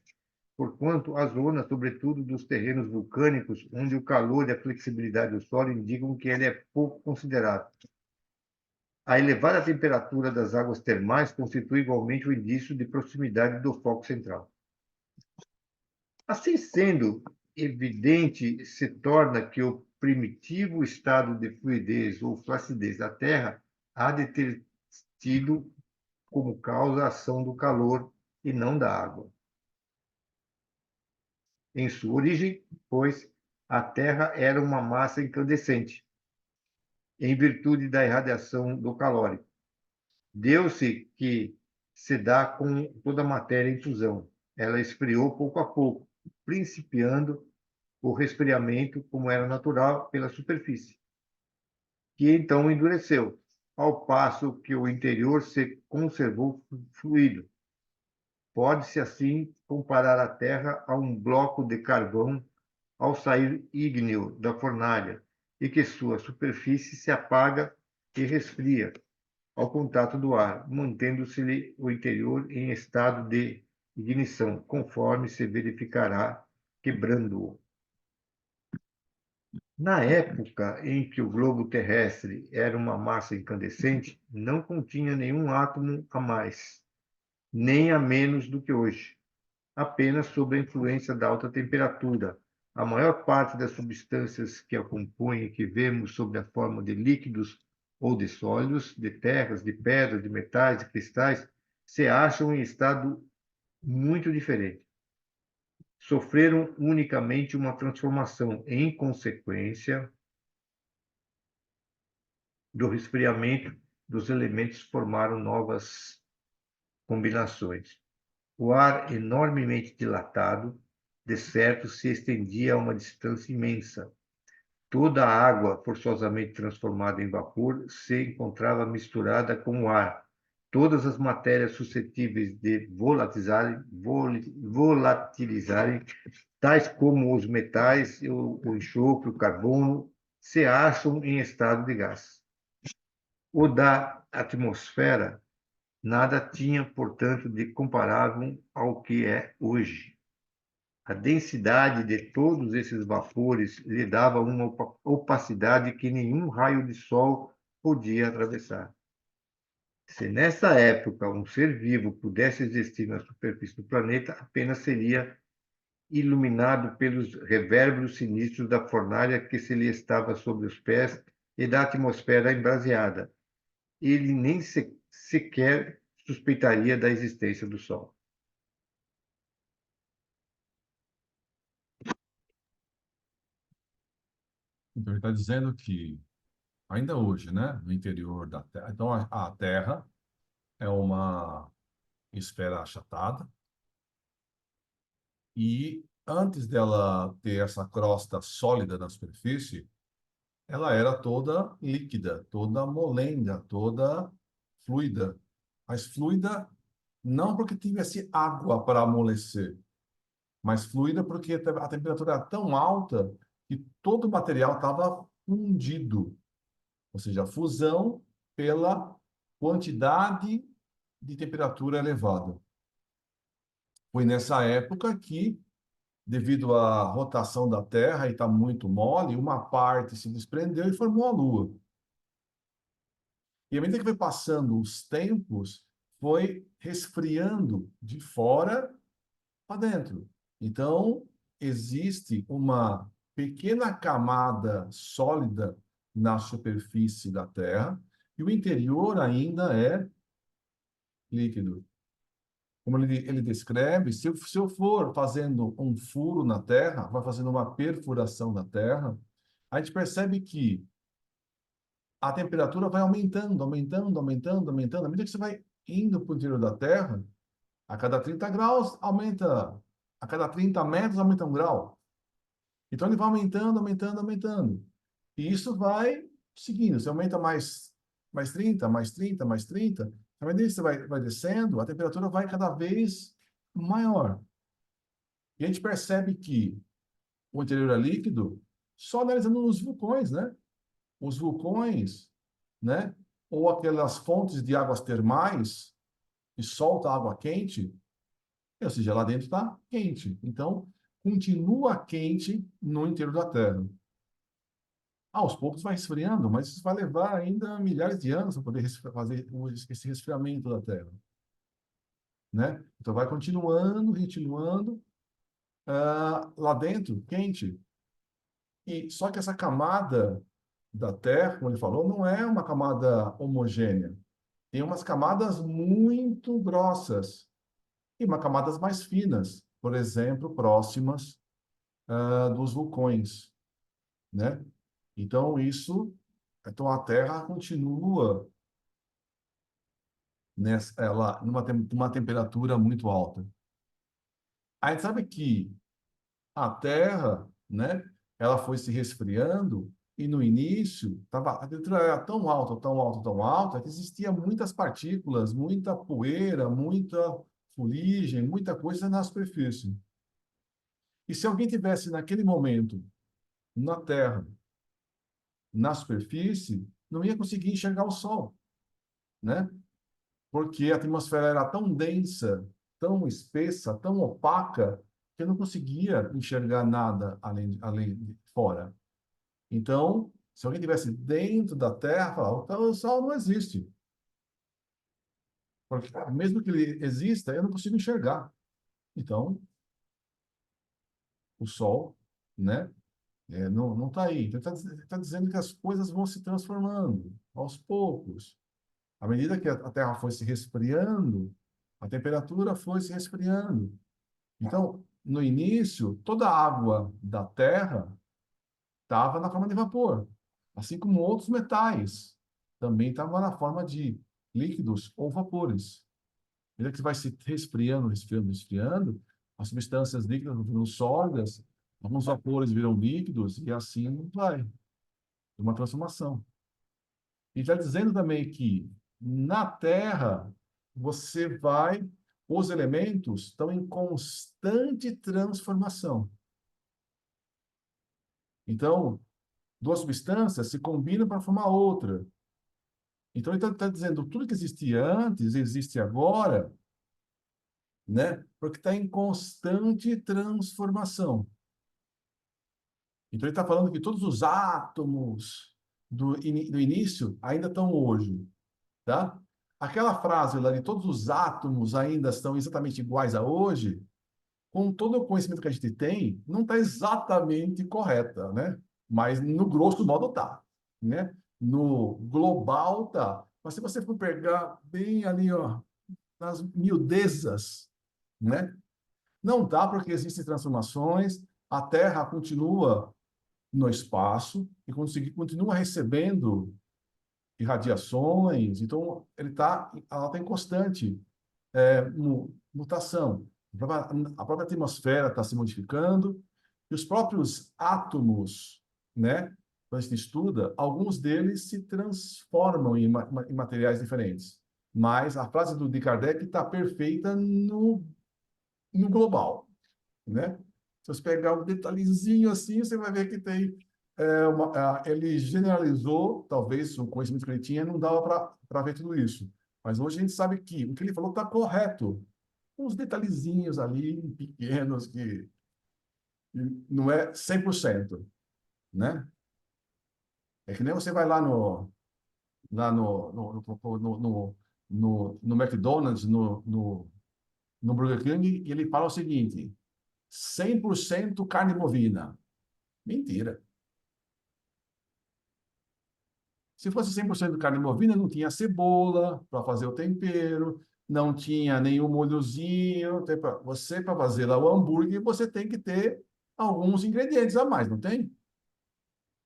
C: porquanto as zonas, sobretudo dos terrenos vulcânicos, onde o calor e a flexibilidade do solo indicam que ele é pouco considerado. A elevada temperatura das águas termais constitui igualmente o indício de proximidade do foco central. Assim sendo, evidente se torna que o primitivo estado de fluidez ou flacidez da Terra há de ter tido como causa a ação do calor e não da água. Em sua origem, pois, a Terra era uma massa incandescente, em virtude da irradiação do calórico. Deu-se que se dá com toda a matéria em fusão. Ela esfriou pouco a pouco, principiando o resfriamento, como era natural, pela superfície, que então endureceu, ao passo que o interior se conservou fluido. Pode-se, assim, comparar a Terra a um bloco de carvão ao sair ígneo da fornalha, e que sua superfície se apaga e resfria ao contato do ar, mantendo-se-lhe o interior em estado de ignição, conforme se verificará quebrando-o. Na época em que o globo terrestre era uma massa incandescente, não continha nenhum átomo a mais, nem a menos do que hoje, apenas sob a influência da alta temperatura. A maior parte das substâncias que a compõem e que vemos sob a forma de líquidos ou de sólidos, de terras, de pedras, de metais, de cristais, se acham em estado muito diferente. Sofreram unicamente uma transformação em consequência do resfriamento dos elementos, formaram novas combinações. O ar, enormemente dilatado, de certo se estendia a uma distância imensa. Toda a água, forçosamente transformada em vapor, se encontrava misturada com o ar. Todas as matérias suscetíveis de volatilizarem, tais como os metais, o enxofre, o carbono, se acham em estado de gás. O da atmosfera nada tinha, portanto, de comparável ao que é hoje. A densidade de todos esses vapores lhe dava uma opacidade que nenhum raio de sol podia atravessar. Se nessa época um ser vivo pudesse existir na superfície do planeta, apenas seria iluminado pelos revérberos sinistros da fornalha que se lhe estava sobre os pés e da atmosfera embraseada. Ele nem sequer suspeitaria da existência do Sol.
A: Então, ele está dizendo que, ainda hoje, né, no interior da Terra, então a Terra é uma esfera achatada, e antes dela ter essa crosta sólida na superfície, ela era toda líquida, toda molenga, toda fluida. Mas fluida não porque tivesse água para amolecer, mas fluida porque a temperatura era tão alta que todo o material estava fundido, ou seja, a fusão pela quantidade de temperatura elevada. Foi nessa época que, devido à rotação da Terra e está muito mole, uma parte se desprendeu e formou a Lua. E à medida que foi passando os tempos, foi resfriando de fora para dentro. Então, existe uma pequena camada sólida na superfície da Terra e o interior ainda é líquido. Como ele descreve, se eu for fazendo um furo na Terra, vai fazendo uma perfuração na Terra, a gente percebe que a temperatura vai aumentando, aumentando, aumentando, aumentando. À medida que você vai indo para o interior da Terra, a cada 30 graus aumenta, a cada 30 metros aumenta 1 grau. Então ele vai aumentando, aumentando, aumentando. E isso vai seguindo. Você aumenta mais 30, mais 30, mais 30. À medida que você vai descendo, a temperatura vai cada vez maior. E a gente percebe que o interior é líquido só analisando os vulcões, né? Os vulcões, né? Ou aquelas fontes de águas termais que solta água quente, ou seja, lá dentro está quente. Então, continua quente no interior da Terra. Aos poucos vai esfriando, mas isso vai levar ainda milhares de anos para poder fazer esse resfriamento da Terra, né? Então, vai continuando, continuando, lá dentro, quente. E só que essa camada da Terra, como ele falou, não é uma camada homogênea. Tem umas camadas muito grossas e umas camadas mais finas, por exemplo, próximas dos vulcões, né? Então a Terra continua numa temperatura muito alta. A gente sabe que a Terra, né, ela foi se resfriando e no início a temperatura era tão alta, tão alta, tão alta, que existia muitas partículas, muita poeira, muita fuligem, muita coisa na superfície. E se alguém tivesse naquele momento na Terra, na superfície, não ia conseguir enxergar o Sol, né? Porque a atmosfera era tão densa, tão espessa, tão opaca, que eu não conseguia enxergar nada além de fora. Então, se alguém estivesse dentro da Terra, falava, então, o Sol não existe. Porque mesmo que ele exista, eu não consigo enxergar. Então, o Sol, né, não está aí. Então, tá dizendo que as coisas vão se transformando aos poucos. À medida que a Terra foi se resfriando, a temperatura foi se resfriando. Então, no início, toda a água da Terra estava na forma de vapor, assim como outros metais também estavam na forma de líquidos ou vapores. À medida que vai se resfriando, resfriando, resfriando, as substâncias líquidas vão ficando sólidas, alguns vapores viram líquidos e assim vai. Uma transformação. E está dizendo também que na Terra os elementos estão em constante transformação. Então, duas substâncias se combinam para formar outra. Então, ele está dizendo tudo que existia antes existe agora, né? Porque está em constante transformação. Então, ele está falando que todos os átomos do início ainda estão hoje, tá? Aquela frase lá de todos os átomos ainda estão exatamente iguais a hoje, com todo o conhecimento que a gente tem, não está exatamente correta, né? Mas no grosso modo tá, né? No global tá. Mas se você for pegar bem ali, ó, nas miudezas, né? Não dá porque existem transformações, a Terra continua no espaço e continua recebendo irradiações, então ela está em constante mutação. A própria atmosfera está se modificando e os próprios átomos, né? Quando a gente estuda, alguns deles se transformam em materiais diferentes. Mas a frase de Kardec está perfeita no global, né? Se você pegar um detalhezinho assim, você vai ver que tem ele generalizou, talvez o conhecimento que ele tinha não dava para ver tudo isso. Mas hoje a gente sabe que o que ele falou está correto. Uns detalhezinhos ali, pequenos, que não é 100%, né? É que nem você vai lá no McDonald's, no Burger King, e ele fala o seguinte: 100% carne bovina. Mentira. Se fosse 100% carne bovina, não tinha cebola para fazer o tempero, não tinha nenhum molhozinho. Você, para fazer lá o hambúrguer, você tem que ter alguns ingredientes a mais, não tem?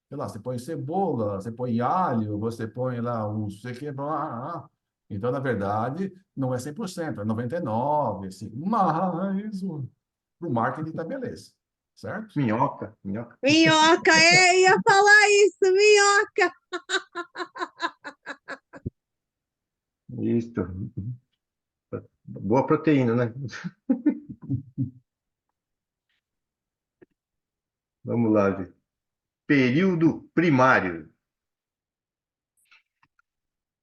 A: Sei lá, você põe cebola, você põe alho, você põe lá um sei que, Então, na verdade, não é 100%, é 99%, assim. Mas o marketing tá beleza, certo?
C: Minhoca, minhoca.
D: Minhoca, ia falar isso, minhoca.
C: Isso. Boa proteína, né? Vamos lá, gente. Período primário.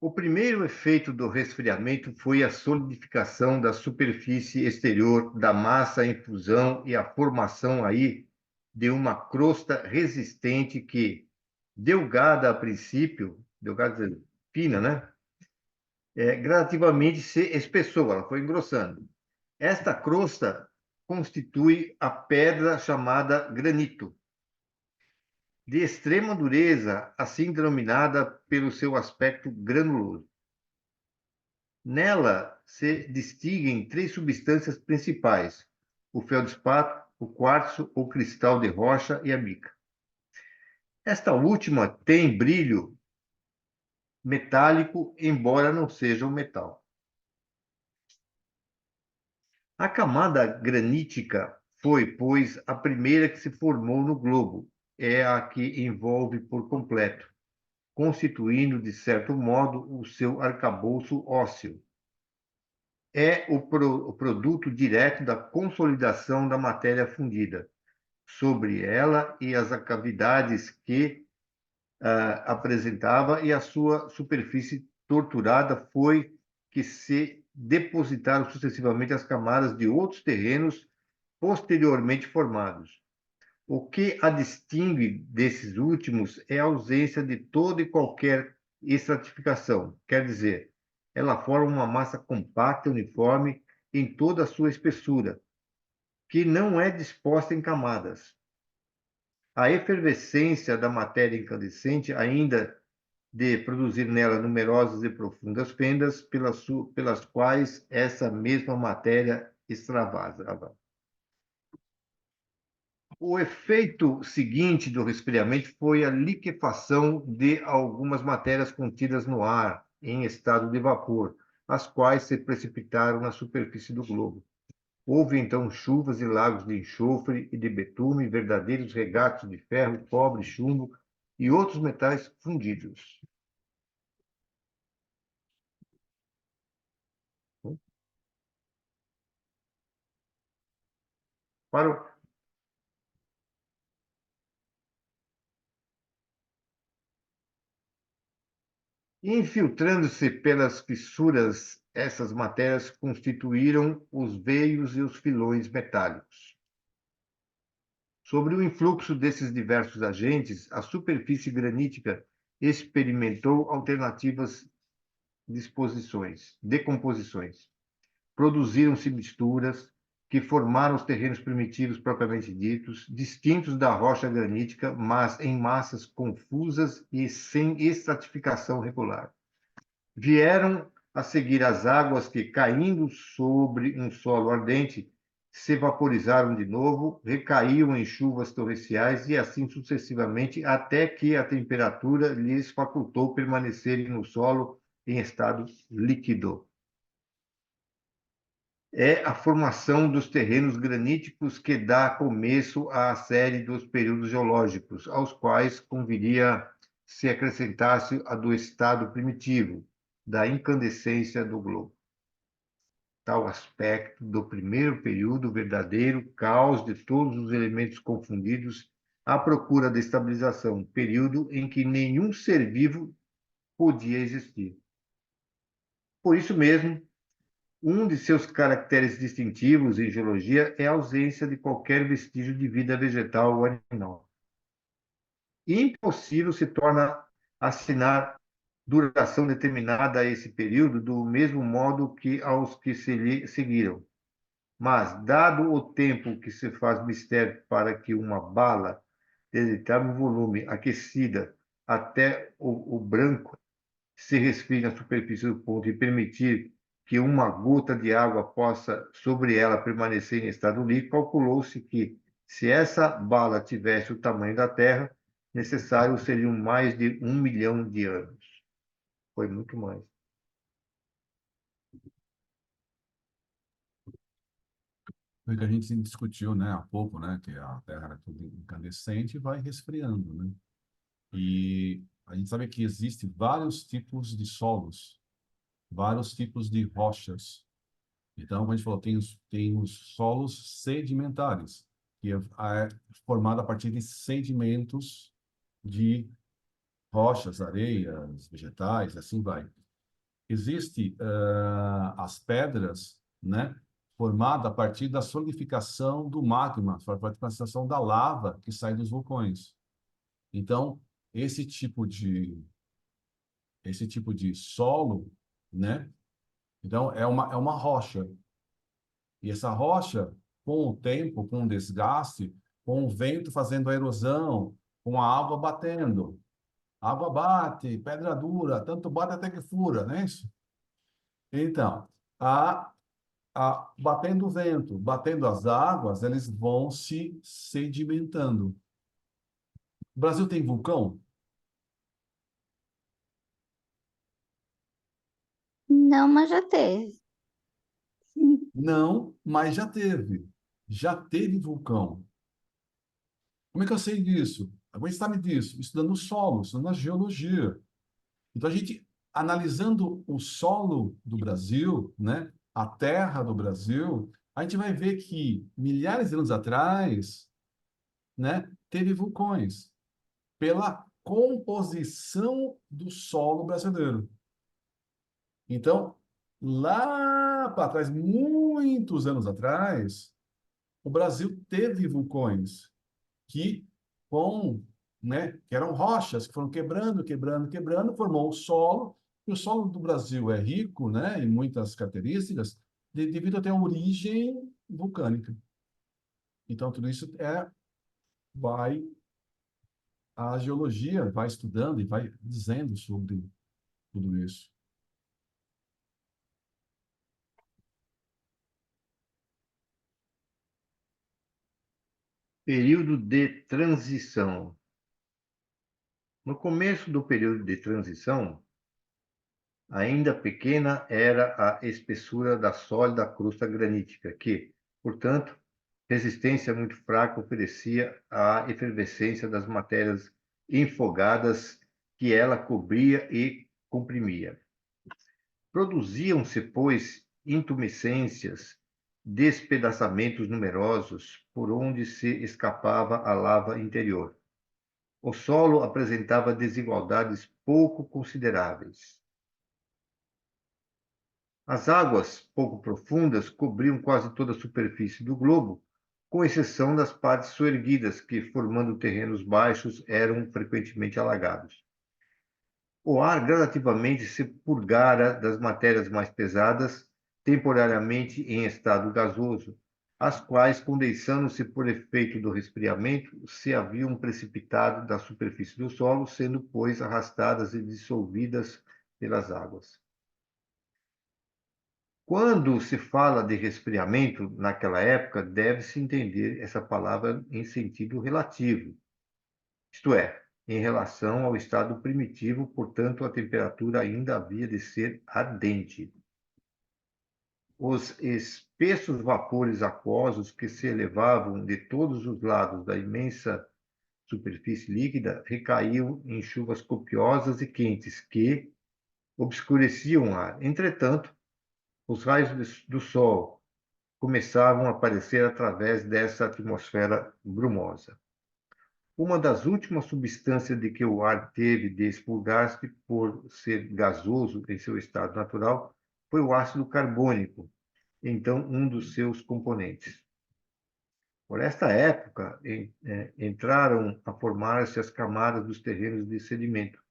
C: O primeiro efeito do resfriamento foi a solidificação da superfície exterior da massa em fusão e a formação aí de uma crosta resistente que, delgada a princípio, delgada, fina, né? Gradativamente se espessou, ela foi engrossando. Esta crosta constitui a pedra chamada granito, de extrema dureza, assim denominada pelo seu aspecto granuloso. Nela se distinguem três substâncias principais: o feldespato, o quartzo, o cristal de rocha e a mica. Esta última tem brilho metálico, embora não seja um metal. A camada granítica foi, pois, a primeira que se formou no globo, é a que envolve por completo, constituindo, de certo modo, o seu arcabouço ósseo. É o produto direto da consolidação da matéria fundida. Sobre ela e as cavidades que apresentava e a sua superfície torturada foi que se depositaram sucessivamente as camadas de outros terrenos posteriormente formados. O que a distingue desses últimos é a ausência de toda e qualquer estratificação, quer dizer, ela forma uma massa compacta e uniforme em toda a sua espessura, que não é disposta em camadas. A efervescência da matéria incandescente ainda de produzir nela numerosas e profundas fendas pelas quais essa mesma matéria extravasava. O efeito seguinte do resfriamento foi a liquefação de algumas matérias contidas no ar, em estado de vapor, as quais se precipitaram na superfície do globo. Houve então chuvas e lagos de enxofre e de betume, verdadeiros regatos de ferro, cobre, chumbo e outros metais fundidos. Para Infiltrando-se pelas fissuras, essas matérias constituíram os veios e os filões metálicos. Sobre o influxo desses diversos agentes, a superfície granítica experimentou alternativas decomposições. Produziram-se misturas, que formaram os terrenos primitivos propriamente ditos, distintos da rocha granítica, mas em massas confusas e sem estratificação regular. Vieram a seguir as águas que, caindo sobre um solo ardente, se vaporizaram de novo, recaíam em chuvas torrenciais e assim sucessivamente, até que a temperatura lhes facultou permanecerem no solo em estado líquido. É a formação dos terrenos graníticos que dá começo à série dos períodos geológicos, aos quais conviria se acrescentasse a do estado primitivo, da incandescência do globo. Tal aspecto do primeiro período, verdadeiro caos de todos os elementos confundidos, à procura da estabilização, período em que nenhum ser vivo podia existir. Por isso mesmo, um de seus caracteres distintivos em geologia é a ausência de qualquer vestígio de vida vegetal ou animal. Impossível se torna assinar duração determinada a esse período do mesmo modo que aos que se lhe seguiram. Mas, dado o tempo que se faz mistério para que uma bala de determinado volume aquecida até o branco se resfrie na superfície do ponto e permitir que uma gota de água possa sobre ela permanecer em estado líquido, calculou-se que, se essa bala tivesse o tamanho da Terra, necessário seriam mais de 1 milhão de anos. Foi muito mais.
A: Foi o que a gente discutiu, né, há pouco, né, que a Terra era tudo incandescente e vai resfriando, né? E a gente sabe que existem vários tipos de solos, vários tipos de rochas. Então, como a gente falou, tem os solos sedimentares, que é formado a partir de sedimentos de rochas, areias, vegetais, assim vai. Existe as pedras, né, formada a partir da solidificação do magma, a partir da solidificação da lava que sai dos vulcões. Então, esse tipo de solo, né? Então, é uma rocha. E essa rocha, com o tempo, com o desgaste, com o vento fazendo a erosão, com a água batendo. A água bate, pedra dura, tanto bate até que fura, não é isso? Então, batendo o vento, batendo as águas, eles vão se sedimentando. O Brasil tem vulcão?
E: Não, mas já teve.
A: Não, mas já teve. Já teve vulcão. Como é que eu sei disso? Alguém sabe disso? Estudando o solo, estudando a geologia. Então, a gente, analisando o solo do Brasil, né, a terra do Brasil, a gente vai ver que milhares de anos atrás, né, teve vulcões pela composição do solo brasileiro. Então, lá para trás, muitos anos atrás, o Brasil teve vulcões que com, né, que eram rochas que foram quebrando, quebrando, quebrando, formou o solo. E o solo do Brasil é rico, né, em muitas características, devido a ter uma origem vulcânica. Então, tudo isso vai, a geologia vai estudando e vai dizendo sobre tudo isso.
C: Período de transição. No começo do período de transição, ainda pequena era a espessura da sólida crosta granítica, que, portanto, resistência muito fraca oferecia à efervescência das matérias enfogadas que ela cobria e comprimia. Produziam-se, pois, intumescências, despedaçamentos numerosos por onde se escapava a lava interior. O solo apresentava desigualdades pouco consideráveis. As águas, pouco profundas, cobriam quase toda a superfície do globo, com exceção das partes soerguidas, que, formando terrenos baixos, eram frequentemente alagados. O ar gradativamente se purgara das matérias mais pesadas, temporariamente em estado gasoso, as quais, condensando-se por efeito do resfriamento, se haviam precipitado da superfície do solo, sendo, pois, arrastadas e dissolvidas pelas águas. Quando se fala de resfriamento, naquela época, deve-se entender essa palavra em sentido relativo, isto é, em relação ao estado primitivo, portanto, a temperatura ainda havia de ser ardente. Os espessos vapores aquosos que se elevavam de todos os lados da imensa superfície líquida recaíam em chuvas copiosas e quentes que obscureciam o ar. Entretanto, os raios do sol começavam a aparecer através dessa atmosfera brumosa. Uma das últimas substâncias de que o ar teve de expurgar-se por ser gasoso em seu estado natural foi o ácido carbônico, então um dos seus componentes. Por esta época, entraram a formar-se as camadas dos terrenos de sedimento,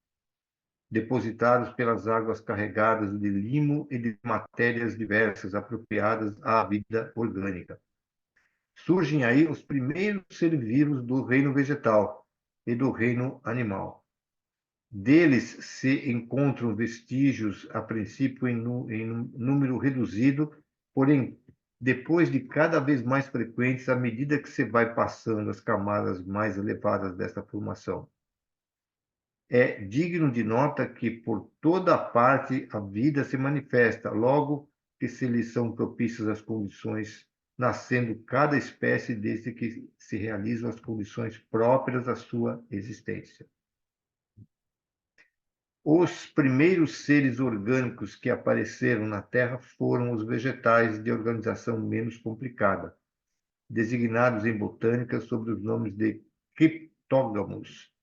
C: depositados pelas águas carregadas de limo e de matérias diversas apropriadas à vida orgânica. Surgem aí os primeiros seres vivos do reino vegetal e do reino animal. Deles se encontram vestígios, a princípio em número reduzido, porém, depois de cada vez mais frequentes, à medida que se vai passando as camadas mais elevadas desta formação. É digno de nota que por toda parte a vida se manifesta, logo que se lhe são propícias as condições, nascendo cada espécie desde que se realizam as condições próprias à sua existência. Os primeiros seres orgânicos que apareceram na Terra foram os vegetais de organização menos complicada, designados em botânica sob os nomes de criptógamos,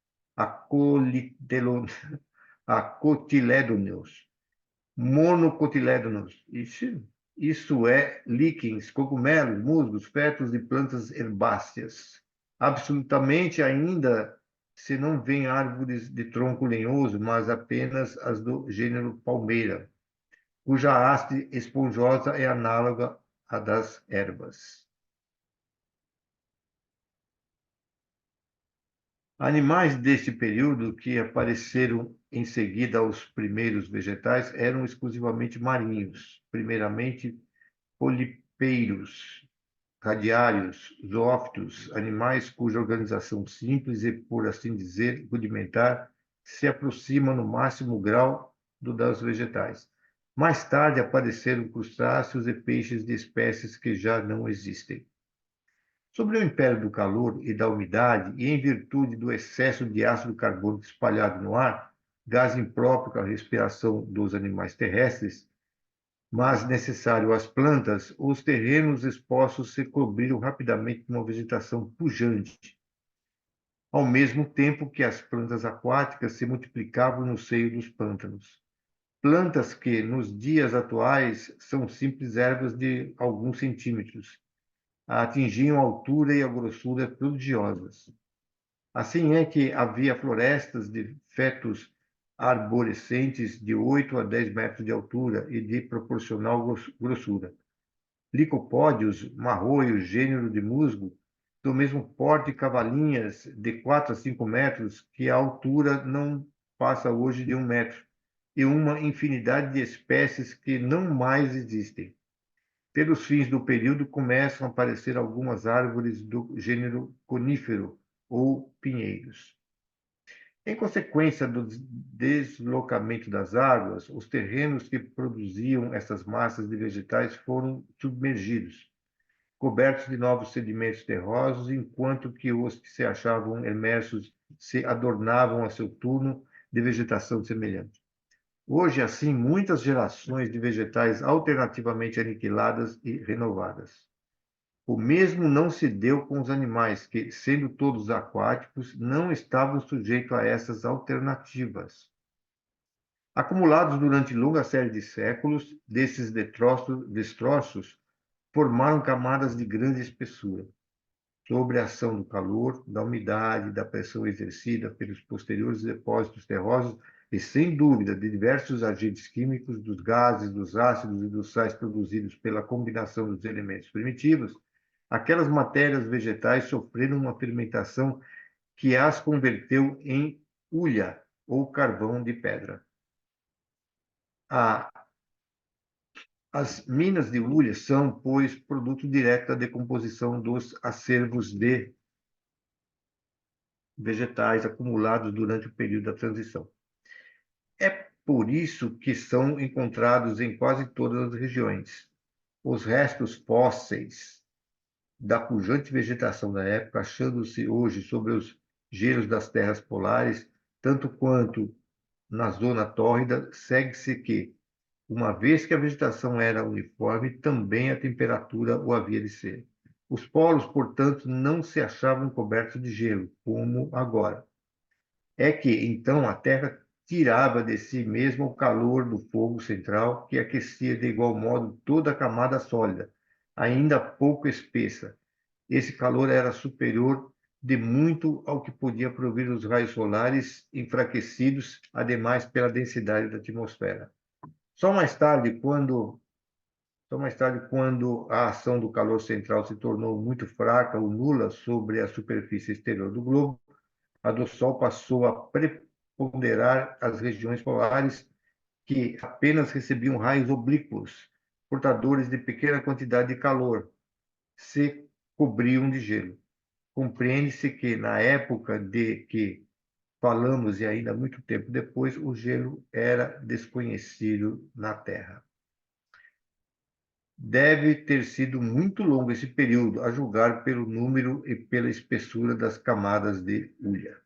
C: acotilédonos, monocotilédonos, isso é, líquens, cogumelos, musgos, fetos e plantas herbáceas. Absolutamente ainda se não vêem árvores de tronco lenhoso, mas apenas as do gênero palmeira, cuja haste esponjosa é análoga à das ervas. Animais deste período que apareceram em seguida aos primeiros vegetais eram exclusivamente marinhos, primeiramente polipeiros, radiários, zoófitos, animais cuja organização simples e, por assim dizer, rudimentar, se aproxima no máximo grau do das vegetais. Mais tarde apareceram crustáceos e peixes de espécies que já não existem. Sobre o império do calor e da umidade, e em virtude do excesso de ácido carbônico espalhado no ar, gás impróprio para a respiração dos animais terrestres, mas necessário às plantas, os terrenos expostos se cobriram rapidamente de uma vegetação pujante, ao mesmo tempo que as plantas aquáticas se multiplicavam no seio dos pântanos. Plantas que, nos dias atuais, são simples ervas de alguns centímetros, atingiam a altura e a grossura prodigiosas. Assim é que havia florestas de fetos arborescentes de 8 a 10 metros de altura e de proporcional grossura. Licopódios, marroios, gênero de musgo, do mesmo porte cavalinhas de 4 a 5 metros, que a altura não passa hoje de 1 metro, e uma infinidade de espécies que não mais existem. Pelos fins do período, começam a aparecer algumas árvores do gênero conífero ou pinheiros. Em consequência do deslocamento das águas, os terrenos que produziam essas massas de vegetais foram submergidos, cobertos de novos sedimentos terrosos, enquanto que os que se achavam imersos se adornavam a seu turno de vegetação semelhante. Hoje, assim, muitas gerações de vegetais alternativamente aniquiladas e renovadas. O mesmo não se deu com os animais, que, sendo todos aquáticos, não estavam sujeitos a essas alternativas. Acumulados durante longa série de séculos, desses destroços formaram camadas de grande espessura. Sobre a ação do calor, da umidade, da pressão exercida pelos posteriores depósitos terrosos e, sem dúvida, de diversos agentes químicos, dos gases, dos ácidos e dos sais produzidos pela combinação dos elementos primitivos, aquelas matérias vegetais sofreram uma fermentação que as converteu em hulha, ou carvão de pedra. As minas de hulha são, pois, produto direto da decomposição dos acervos de vegetais acumulados durante o período da transição. É por isso que são encontrados em quase todas as regiões. Os restos fósseis da pujante vegetação da época, achando-se hoje sobre os gelos das terras polares, tanto quanto na zona tórrida, segue-se que, uma vez que a vegetação era uniforme, também a temperatura o havia de ser. Os polos, portanto, não se achavam cobertos de gelo, como agora. É que, então, a Terra tirava de si mesma o calor do fogo central, que aquecia de igual modo toda a camada sólida, ainda pouco espessa. Esse calor era superior de muito ao que podia provir os raios solares, enfraquecidos, ademais, pela densidade da atmosfera. Só mais tarde, quando a ação do calor central se tornou muito fraca ou nula sobre a superfície exterior do globo, a do Sol passou a preponderar as regiões polares, que apenas recebiam raios oblíquos, portadores de pequena quantidade de calor, se cobriam de gelo. Compreende-se que, na época de que falamos e ainda muito tempo depois, o gelo era desconhecido na Terra. Deve ter sido muito longo esse período, a julgar pelo número e pela espessura das camadas de hulha.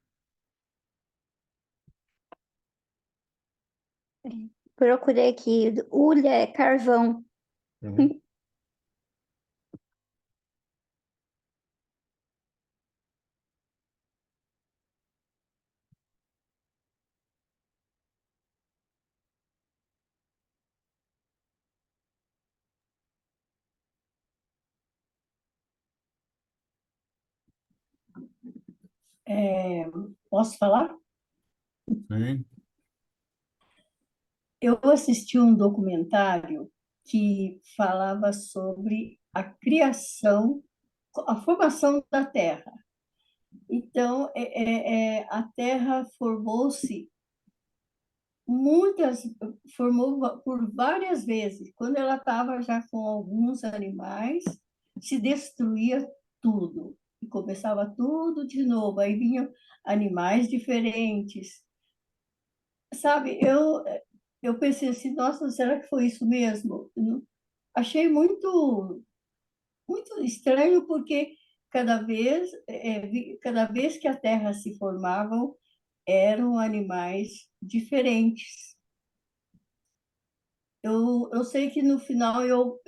E: Procurei aqui. Hulha é carvão.
C: Uhum.
F: Posso falar?
A: Sim.
F: Eu assisti um documentário que falava sobre a criação, a formação da Terra. Então, a Terra formou por várias vezes. Quando ela estava já com alguns animais, se destruía tudo e começava tudo de novo. Aí vinham animais diferentes. Sabe, eu pensei assim, nossa, será que foi isso mesmo? Achei muito estranho, porque cada vez que a Terra se formava, eram animais diferentes. Eu sei que no final eu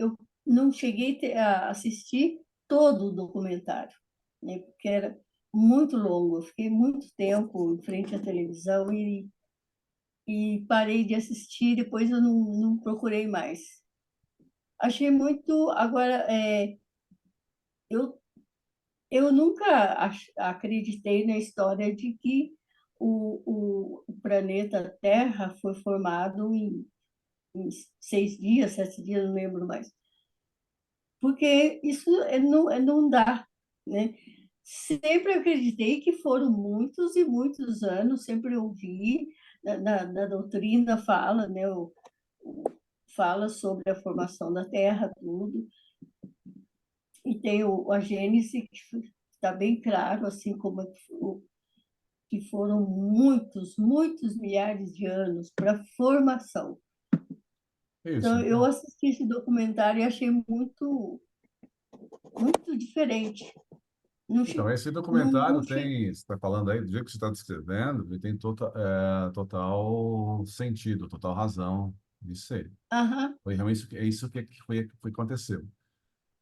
F: não cheguei a assistir todo o documentário, né, porque era muito longo. Eu fiquei muito tempo em frente à televisão e parei de assistir, depois eu não procurei mais. Achei muito. Agora, eu, eu nunca acreditei na história de que o planeta Terra foi formado em 6 dias, 7 dias, não lembro mais. Porque isso não dá, né? Sempre acreditei que foram muitos e muitos anos, sempre ouvi, na doutrina fala, né? Fala sobre a formação da Terra, tudo, e tem a Gênese, que está bem claro, assim como que foram muitos, muitos milhares de anos para a formação.
A: Isso.
F: Então, eu assisti esse documentário e achei muito, muito diferente. Não,
A: Então, esse
F: não,
A: documentário
F: não
A: tem, você está falando aí, do jeito que você está descrevendo, ele tem total sentido, total razão de ser.
F: Aham,
A: Foi realmente isso que foi que aconteceu.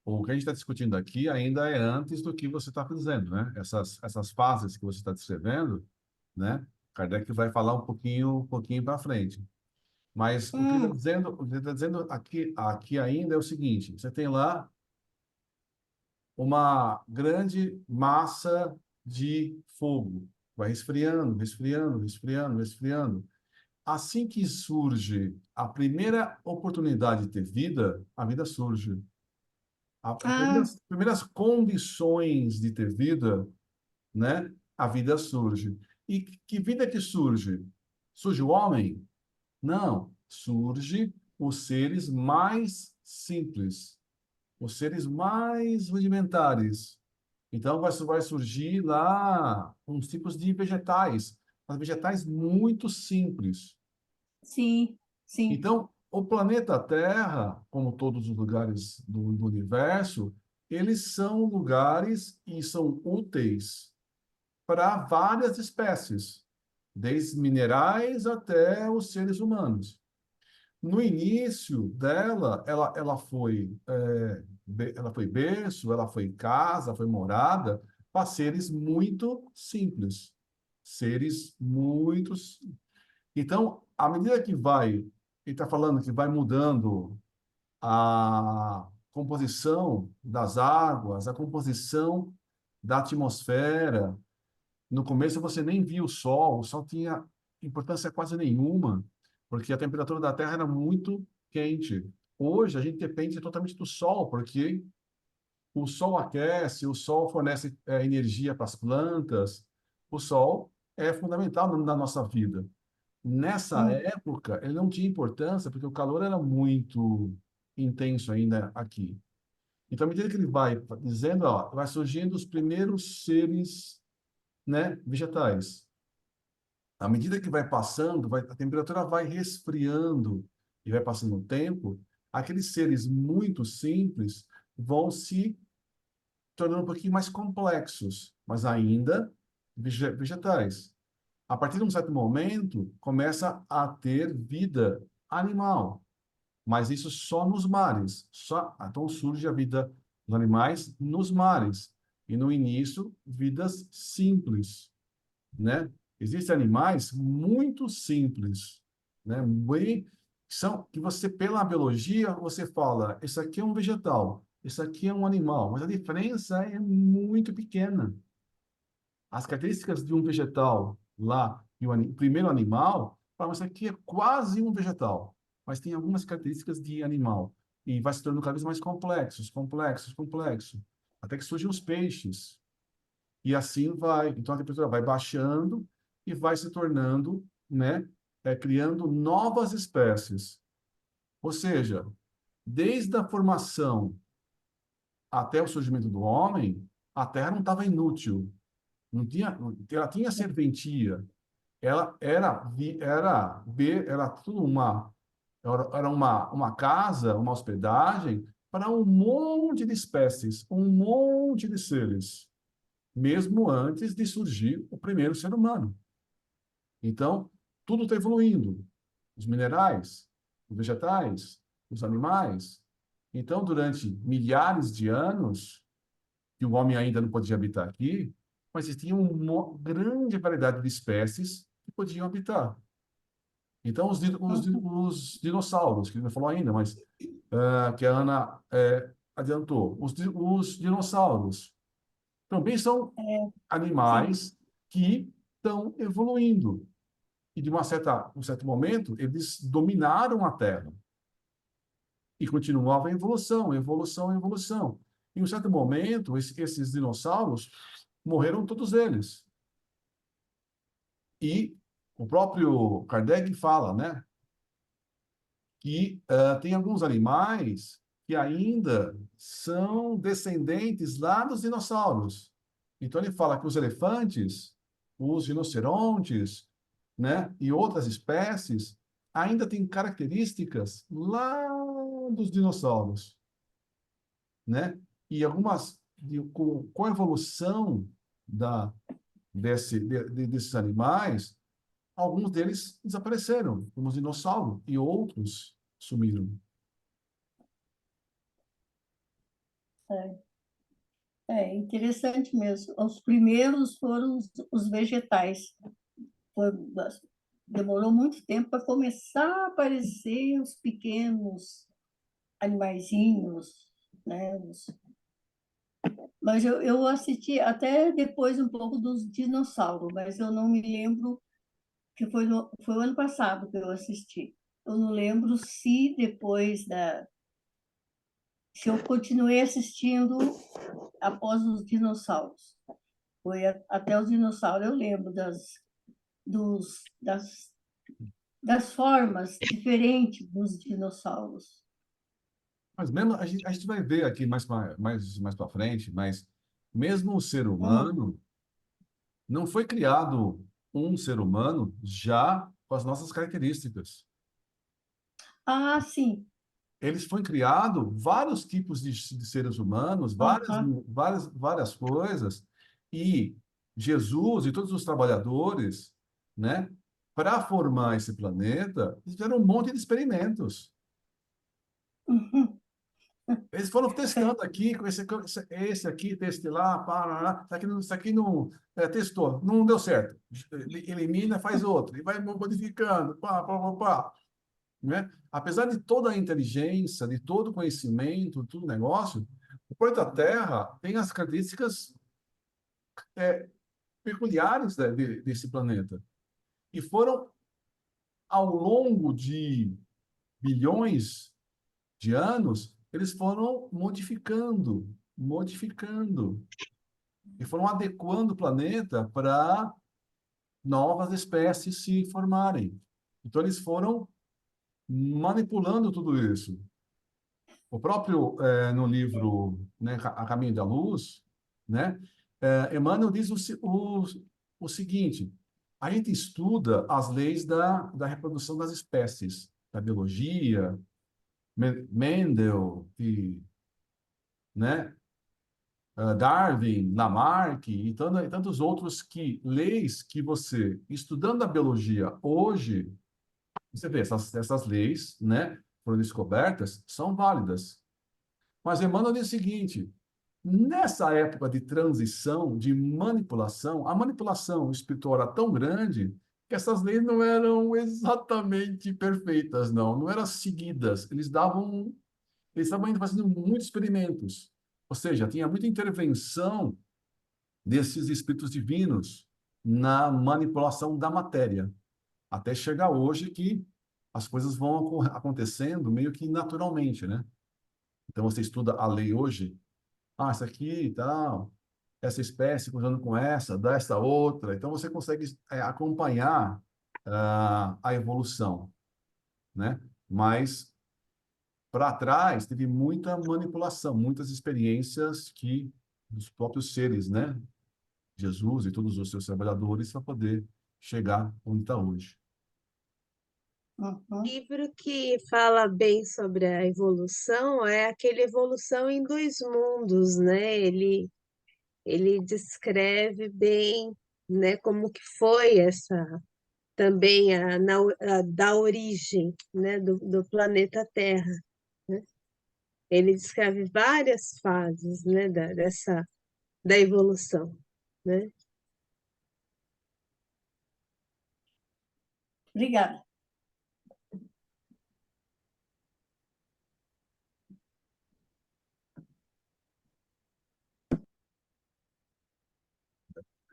A: O que a gente está discutindo aqui ainda é antes do que você está dizendo, né? Essas fases que você está descrevendo, né? Kardec vai falar um pouquinho para frente. Mas o que ele está dizendo aqui ainda é o seguinte: você tem lá uma grande massa de fogo, vai resfriando, resfriando, resfriando, resfriando. Assim que surge a primeira oportunidade de ter vida, a vida surge. As
F: Ah,
A: primeiras condições de ter vida, né? A vida surge. E que vida que surge? Surge o homem? Não, surge os seres mais simples, os seres mais rudimentares. Então, vai surgir lá uns tipos de vegetais, mas vegetais muito simples.
F: sim, sim,
A: Então, o planeta Terra, como todos os lugares do universo, eles são lugares e são úteis para várias espécies, desde minerais até os seres humanos. No início dela, ela foi berço, ela foi casa, foi morada para seres muito simples, seres muito. Então, à medida que ele está falando que vai mudando a composição das águas, a composição da atmosfera. No começo você nem via o sol tinha importância quase nenhuma, porque a temperatura da Terra era muito quente. Hoje a gente depende totalmente do sol, porque o sol aquece, o sol fornece energia para as plantas, o sol é fundamental na nossa vida. Nessa
F: hum,
A: época, ele não tinha importância, porque o calor era muito intenso ainda aqui. Então, à medida que ele vai dizendo, ó, vai surgindo os primeiros seres, né, vegetais. À medida que vai passando, a temperatura vai resfriando e vai passando o tempo, aqueles seres muito simples vão se tornando um pouquinho mais complexos, mas ainda vegetais. A partir de um certo momento, começa a ter vida animal, mas isso só nos mares. Então surge a vida dos animais nos mares. E no início, vidas simples, né? Existem animais muito simples, né? Que você, pela biologia, você fala, isso aqui é um vegetal, isso aqui é um animal, mas a diferença é muito pequena. As características de um vegetal lá e o primeiro animal, falam, isso aqui é quase um vegetal, mas tem algumas características de animal e vai se tornando cada vez mais complexos, complexos, complexos, até que surgem os peixes. E assim vai. Então a temperatura vai baixando e vai se tornando, né, criando novas espécies. Ou seja, desde a formação até o surgimento do homem, a Terra não estava inútil. Não tinha, ela tinha serventia. Ela era tudo era uma casa, uma hospedagem para um monte de espécies, um monte de seres, mesmo antes de surgir o primeiro ser humano. Então, tudo está evoluindo. Os minerais, os vegetais, os animais. Então, durante milhares de anos, que o homem ainda não podia habitar aqui, mas existia uma grande variedade de espécies que podiam habitar. Então, os dinossauros, que não falou ainda, mas que a Ana adiantou, os dinossauros também são
F: é, sim.
A: animais que estão evoluindo. E, de um certo momento, eles dominaram a Terra. E continuava a evolução, evolução, evolução. Em um certo momento, esses dinossauros morreram todos eles. E o próprio Kardec fala, né, que tem alguns animais que ainda são descendentes lá dos dinossauros. Então ele fala que os elefantes, os rinocerontes, né, e outras espécies ainda têm características lá dos dinossauros, né? E com a evolução desses animais, alguns deles desapareceram, como os dinossauros, e outros sumiram.
F: É interessante mesmo. Os primeiros foram os vegetais. Foi, demorou muito tempo para começar a aparecer os pequenos animaizinhos, né? Mas eu assisti até depois um pouco dos dinossauros, mas eu não me lembro que foi o ano passado que eu assisti. Eu não lembro se depois se eu continuei assistindo após os dinossauros. Até os dinossauros, eu lembro das formas diferentes dos dinossauros.
A: Mas mesmo a gente vai ver aqui mais para frente, mas mesmo o ser humano não foi criado um ser humano já com as nossas características.
F: Ah, sim.
A: Eles foram criados vários tipos de seres humanos,
F: Aham.
A: várias coisas, e Jesus e todos os trabalhadores, né, para formar esse planeta, eles fizeram um monte de experimentos.
F: Uhum.
A: Eles foram testando aqui, com esse aqui, teste lá, para, isso aqui não, testou, não deu certo. Elimina, faz outro, e vai modificando, pá. Né? Apesar de toda a inteligência, de todo o conhecimento, todo o negócio, o planeta Terra tem as características peculiares desse planeta. E foram, ao longo de bilhões de anos, eles foram modificando, e foram adequando o planeta para novas espécies se formarem. Então, eles foram manipulando tudo isso. O próprio, no livro, né, A Caminho da Luz, né, Emmanuel diz o seguinte: a gente estuda as leis da reprodução das espécies, da biologia, Mendel, né, Darwin, Lamarck e tantos outros leis que você, estudando a biologia hoje, você vê, essas leis, né, foram descobertas, são válidas. Mas Emmanuel diz o seguinte: nessa época de transição, de manipulação, a manipulação espiritual era tão grande que essas leis não eram exatamente perfeitas, não eram seguidas. Eles estavam ainda fazendo muitos experimentos. Ou seja, tinha muita intervenção desses espíritos divinos na manipulação da matéria, até chegar hoje que as coisas vão acontecendo meio que naturalmente, né? Então você estuda a lei hoje, essa aqui, tal, essa espécie cruzando com essa, dá essa outra. Então você consegue acompanhar a evolução, né? Mas para trás teve muita manipulação, muitas experiências que dos próprios seres, né? Jesus e todos os seus trabalhadores para poder chegar onde está hoje.
F: Uhum.
D: Livro que fala bem sobre a evolução é aquele Evolução em Dois Mundos, né? Ele descreve bem, né, como que foi essa também da origem, né, do planeta Terra, né? Ele descreve várias fases, né, da evolução, né?
F: Obrigada.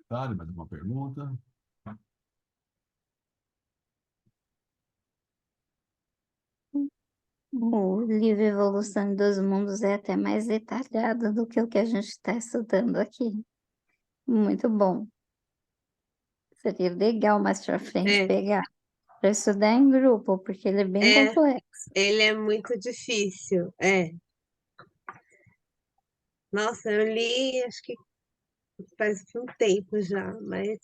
A: Mais alguma pergunta?
E: O livro Evolução dos Mundos é até mais detalhado do que o que a gente está estudando aqui. Muito bom. Seria legal mais para frente
D: É,
E: pegar para estudar em grupo, porque ele é bem
D: é,
E: complexo.
D: ele é muito difícil, é. Nossa, eu li, acho que faz um tempo já, mas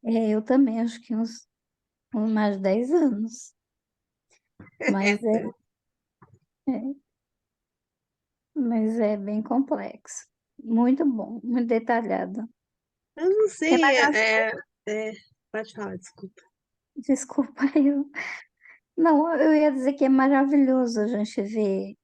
E: Eu também, acho que uns mais de 10 anos. Mas é, mas é bem complexo. Muito bom, muito detalhado.
D: eu não
E: É
D: sei,
E: maravilhoso.
D: pode falar, desculpa.
E: Desculpa, eu. Não, eu ia dizer que é maravilhoso a gente ver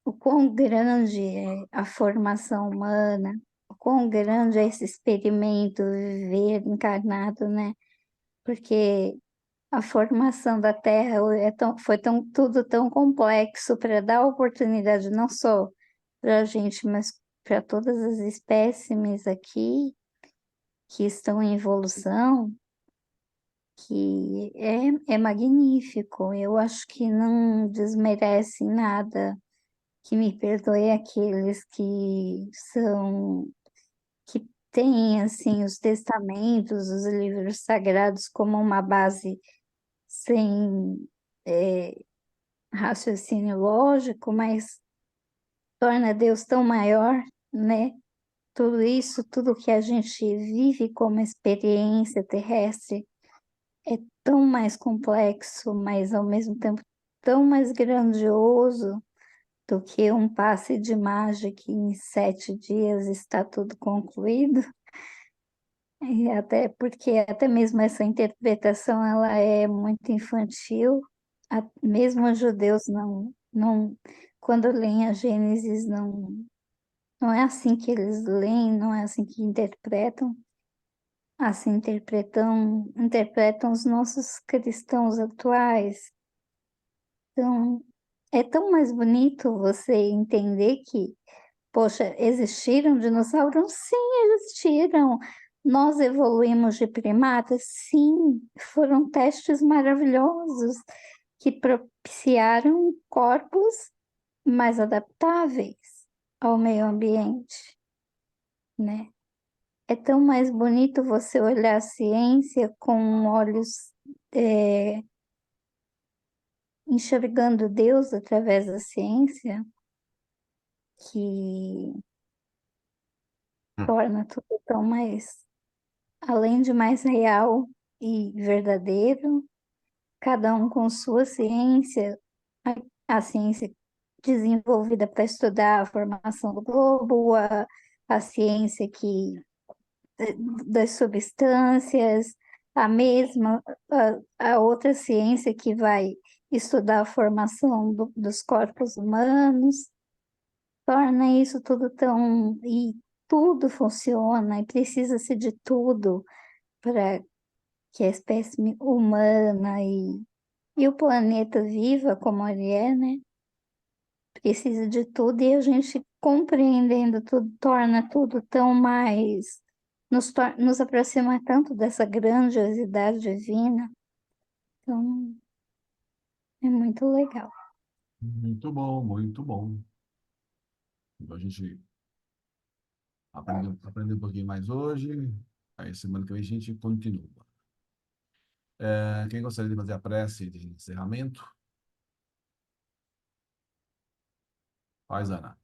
E: o quão grande é a formação humana, o quão grande é esse experimento viver encarnado, né? Porque a formação da Terra tudo tão complexo para dar oportunidade não só para a gente, mas para todas as espécimes aqui que estão em evolução. que é magnífico. Eu acho que não desmerece nada, que me perdoe aqueles que têm, assim, os testamentos, os livros sagrados como uma base sem raciocínio lógico, mas torna Deus tão maior, né? Tudo isso, tudo que a gente vive como experiência terrestre é tão mais complexo, mas ao mesmo tempo tão mais grandioso do que um passe de mágica que em 7 dias está tudo concluído. E até porque até mesmo essa interpretação ela é muito infantil. Mesmo os judeus não, quando leem a Gênesis, não é assim que eles leem, não é assim que interpretam. Assim interpretam os nossos cristãos atuais. Então, é tão mais bonito você entender que, poxa, existiram dinossauros? Sim, existiram. Nós evoluímos de primatas? Sim, foram testes maravilhosos que propiciaram corpos mais adaptáveis ao meio ambiente, né? É tão mais bonito você olhar a ciência com olhos, enxergando Deus através da ciência, que torna tudo tão mais, além de mais real e verdadeiro, cada um com sua ciência, a ciência desenvolvida para estudar a formação do globo, a ciência das substâncias, a mesma, a outra ciência que vai estudar a formação dos corpos humanos, torna isso tudo tão. E tudo funciona, e precisa-se de tudo para que a espécie humana e o planeta viva como ele é, né? Precisa de tudo, e a gente compreendendo tudo, torna tudo tão mais. Nos aproxima tanto dessa grandiosidade divina. Então, é muito legal.
A: Muito bom, muito bom. Então, a gente aprendeu um pouquinho mais hoje. Aí semana que vem a gente continua. Quem gostaria de fazer a prece de encerramento? Faz, Ana.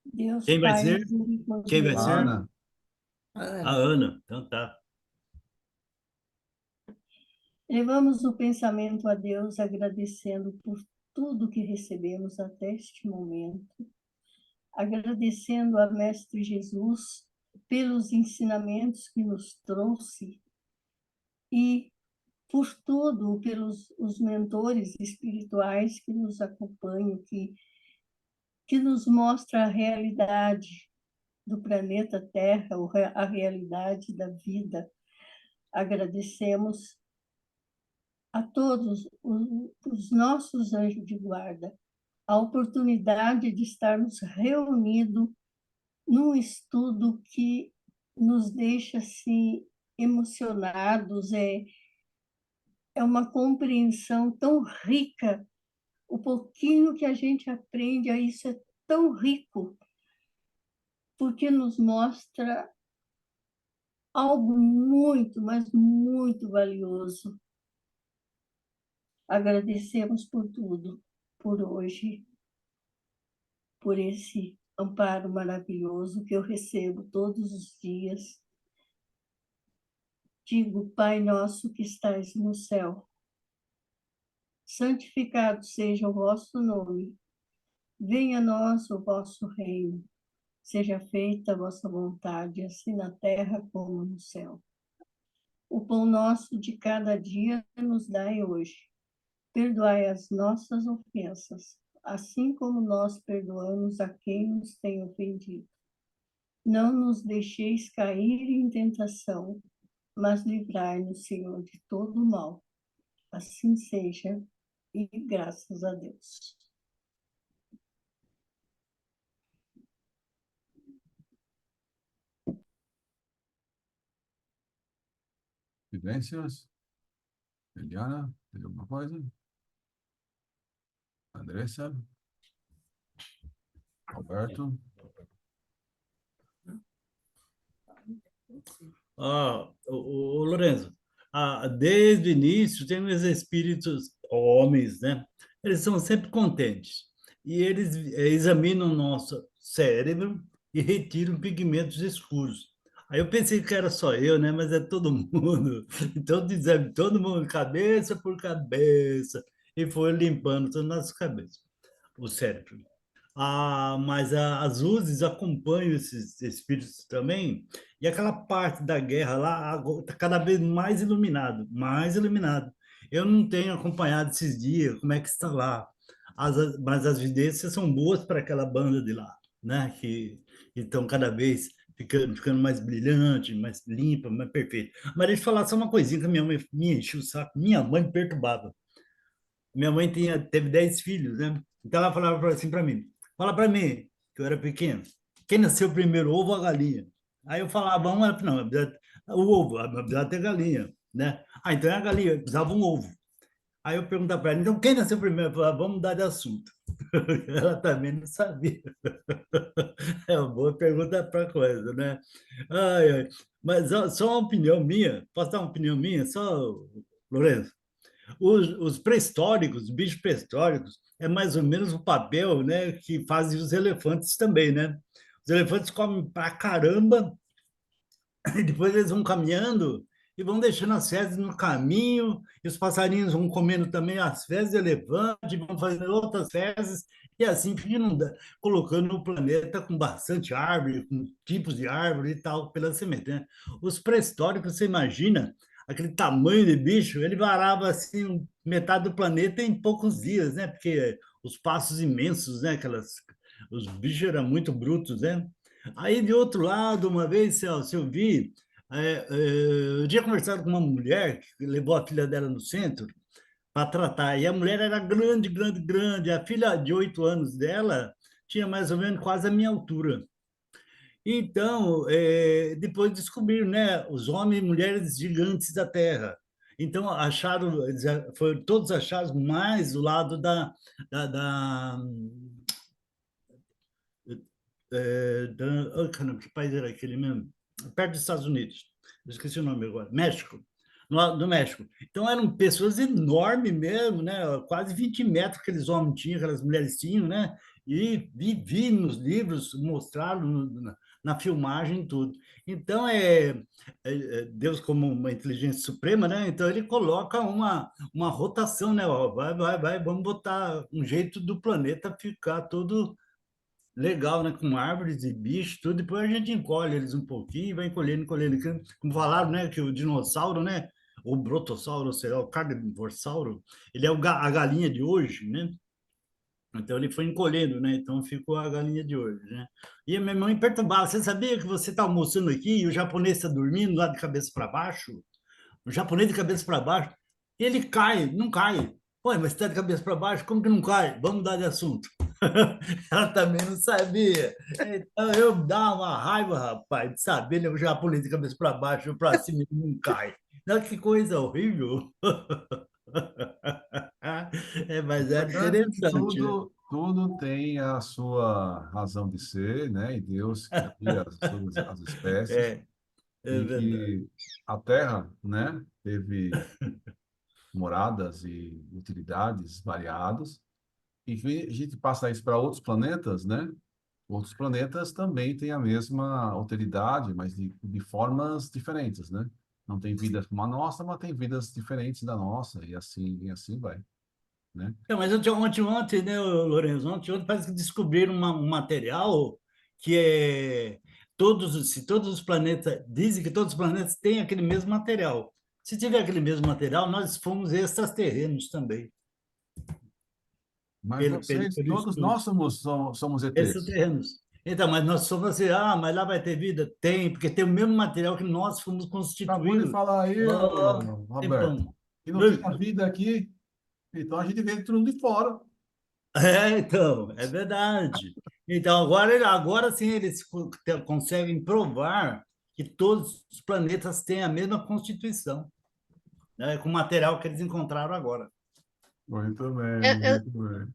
F: Deus
G: Quem vai
F: Pai
G: ser? Quem vai
F: misericordioso,
G: ser?
A: Ana.
G: A Ana. Então tá.
F: levamos o pensamento a Deus agradecendo por tudo que recebemos até este momento, agradecendo a Mestre Jesus pelos ensinamentos que nos trouxe e por tudo, pelos os mentores espirituais que nos acompanham, que nos mostra a realidade do planeta Terra, a realidade da vida. Agradecemos a todos os nossos anjos de guarda a oportunidade de estarmos reunidos num estudo que nos deixa assim emocionados, é uma compreensão tão rica. O pouquinho que a gente aprende a isso é tão rico, porque nos mostra algo muito, mas muito valioso. Agradecemos por tudo, por hoje, por esse amparo maravilhoso que eu recebo todos os dias. Digo, Pai nosso que estais no céu, santificado seja o vosso nome. Venha a nós o vosso reino. Seja feita a vossa vontade, assim na terra como no céu. O pão nosso de cada dia nos dai hoje. Perdoai as nossas ofensas, assim como nós perdoamos a quem nos tem ofendido. Não nos deixeis cair em tentação, mas livrai-nos, Senhor, de todo o mal. Assim seja, e graças a Deus.
A: Evidências? Eliana, tem alguma coisa? Andressa? Alberto?
G: Lorenzo, desde o início tem os espíritos homens, né? Eles são sempre contentes. E eles examinam o nosso cérebro e retiram pigmentos escuros. Aí eu pensei que era só eu, né? Mas é todo mundo. Então, exame todo mundo, cabeça por cabeça, e foi limpando todas as nossas cabeças, o cérebro. Mas as luzes acompanham esses espíritos também, e aquela parte da guerra lá está cada vez mais iluminado, mais iluminado. Eu não tenho acompanhado esses dias como é que está lá, mas as evidências são boas para aquela banda de lá, né? Que estão cada vez ficando mais brilhante, mais limpa, mais perfeita. Mas deixa eu falar só uma coisinha que a minha mãe me encheu o saco, minha mãe me perturbava. Minha mãe teve 10 filhos, né? Então ela falava assim para mim: fala para mim, que eu era pequeno, quem nasceu primeiro, o ovo ou a galinha? Aí eu falava, ela falou, não, o ovo, precisava ter galinha, né? Então é a galinha, precisava um ovo. Aí eu perguntava para ela, então quem nasceu primeiro? Eu falava, vamos mudar de assunto. Ela também não sabia. É uma boa pergunta para coisa, né? Ai, ai. Mas só uma opinião minha, posso dar uma opinião minha, só, Lourenço? Os pré-históricos, os bichos pré-históricos, é mais ou menos o papel, né, que fazem os elefantes também, né? Os elefantes comem pra caramba, e depois eles vão caminhando e vão deixando as fezes no caminho, e os passarinhos vão comendo também as fezes do elefante, vão fazendo outras fezes, e assim colocando o planeta com bastante árvore, com tipos de árvore e tal, pela semente, né? Os pré-históricos, você imagina, aquele tamanho de bicho, ele varava assim metade do planeta em poucos dias, né? Porque os passos imensos, né? Os bichos eram muito brutos, né? Aí, de outro lado, uma vez, Celso, eu vi, eu tinha conversado com uma mulher que levou a filha dela no centro para tratar, e a mulher era grande, grande, grande, a filha de 8 anos dela tinha mais ou menos quase a minha altura. Então, depois descobriram, né, os homens e mulheres gigantes da Terra. Então, foram todos achados mais do lado caramba, que país era aquele mesmo? Perto dos Estados Unidos. Eu esqueci o nome agora. México. Do México. Então eram pessoas enormes mesmo, né? Quase 20 metros que aqueles homens tinham, aquelas mulheres tinham, né? E vi nos livros, mostraram na filmagem tudo. Então Deus como uma inteligência suprema, né? Então ele coloca uma rotação, né? Ó, vai, vamos botar um jeito do planeta ficar todo legal, né? Com árvores e bichos, tudo. Depois a gente encolhe eles um pouquinho e vai encolhendo, encolhendo. Como falaram, né? Que o dinossauro, né? O brotossauro, sei lá, o carnivorossauro, ele é a galinha de hoje, né? Então ele foi encolhendo, né? Então ficou a galinha de hoje, né? E a minha mãe perturbava: você sabia que você está almoçando aqui e o japonês está dormindo lá de cabeça para baixo? O japonês de cabeça para baixo, ele cai, não cai. Pô, mas está de cabeça para baixo, como que não cai? Vamos mudar de assunto. Ela também não sabia. Então eu dava uma raiva, rapaz, de saber, né, o japonês de cabeça para baixo, para cima, e não cai. Não, que coisa horrível. Mas era
A: Importante que
G: interessante, né?
A: tudo tem a sua razão de ser, né? E Deus cria as espécies,
G: É, é
A: e
G: verdade.
A: que a Terra, né, teve moradas e utilidades variadas, e que a gente passa isso para outros planetas, né? Outros planetas também têm a mesma utilidade, mas de formas diferentes, né? Não tem vidas como a nossa, mas tem vidas diferentes da nossa, e assim vai, né?
G: Mas ontem, né, Lourenço, ontem parece que descobriram um material que se todos os planetas, dizem que todos os planetas têm aquele mesmo material. Se tiver aquele mesmo material, nós fomos extraterrenos também,
A: Mas vocês,
G: pelo
A: todos
G: estudo.
A: nós somos ETs.
G: Extraterrenos. Então, mas nós somos assim, mas lá vai ter vida? Tem, porque tem o mesmo material que nós fomos
A: Acabou de
G: constituídos.
A: falar aí,
G: Oh,
A: ô, Roberto,
G: tempão.
A: que não tinha vida aqui, então a gente veio tudo de fora.
G: Então, é verdade. Então, agora sim eles conseguem provar que todos os planetas têm a mesma constituição. né, com o material que eles encontraram agora.
A: Muito bem,
D: Eu, eu,
A: muito bem.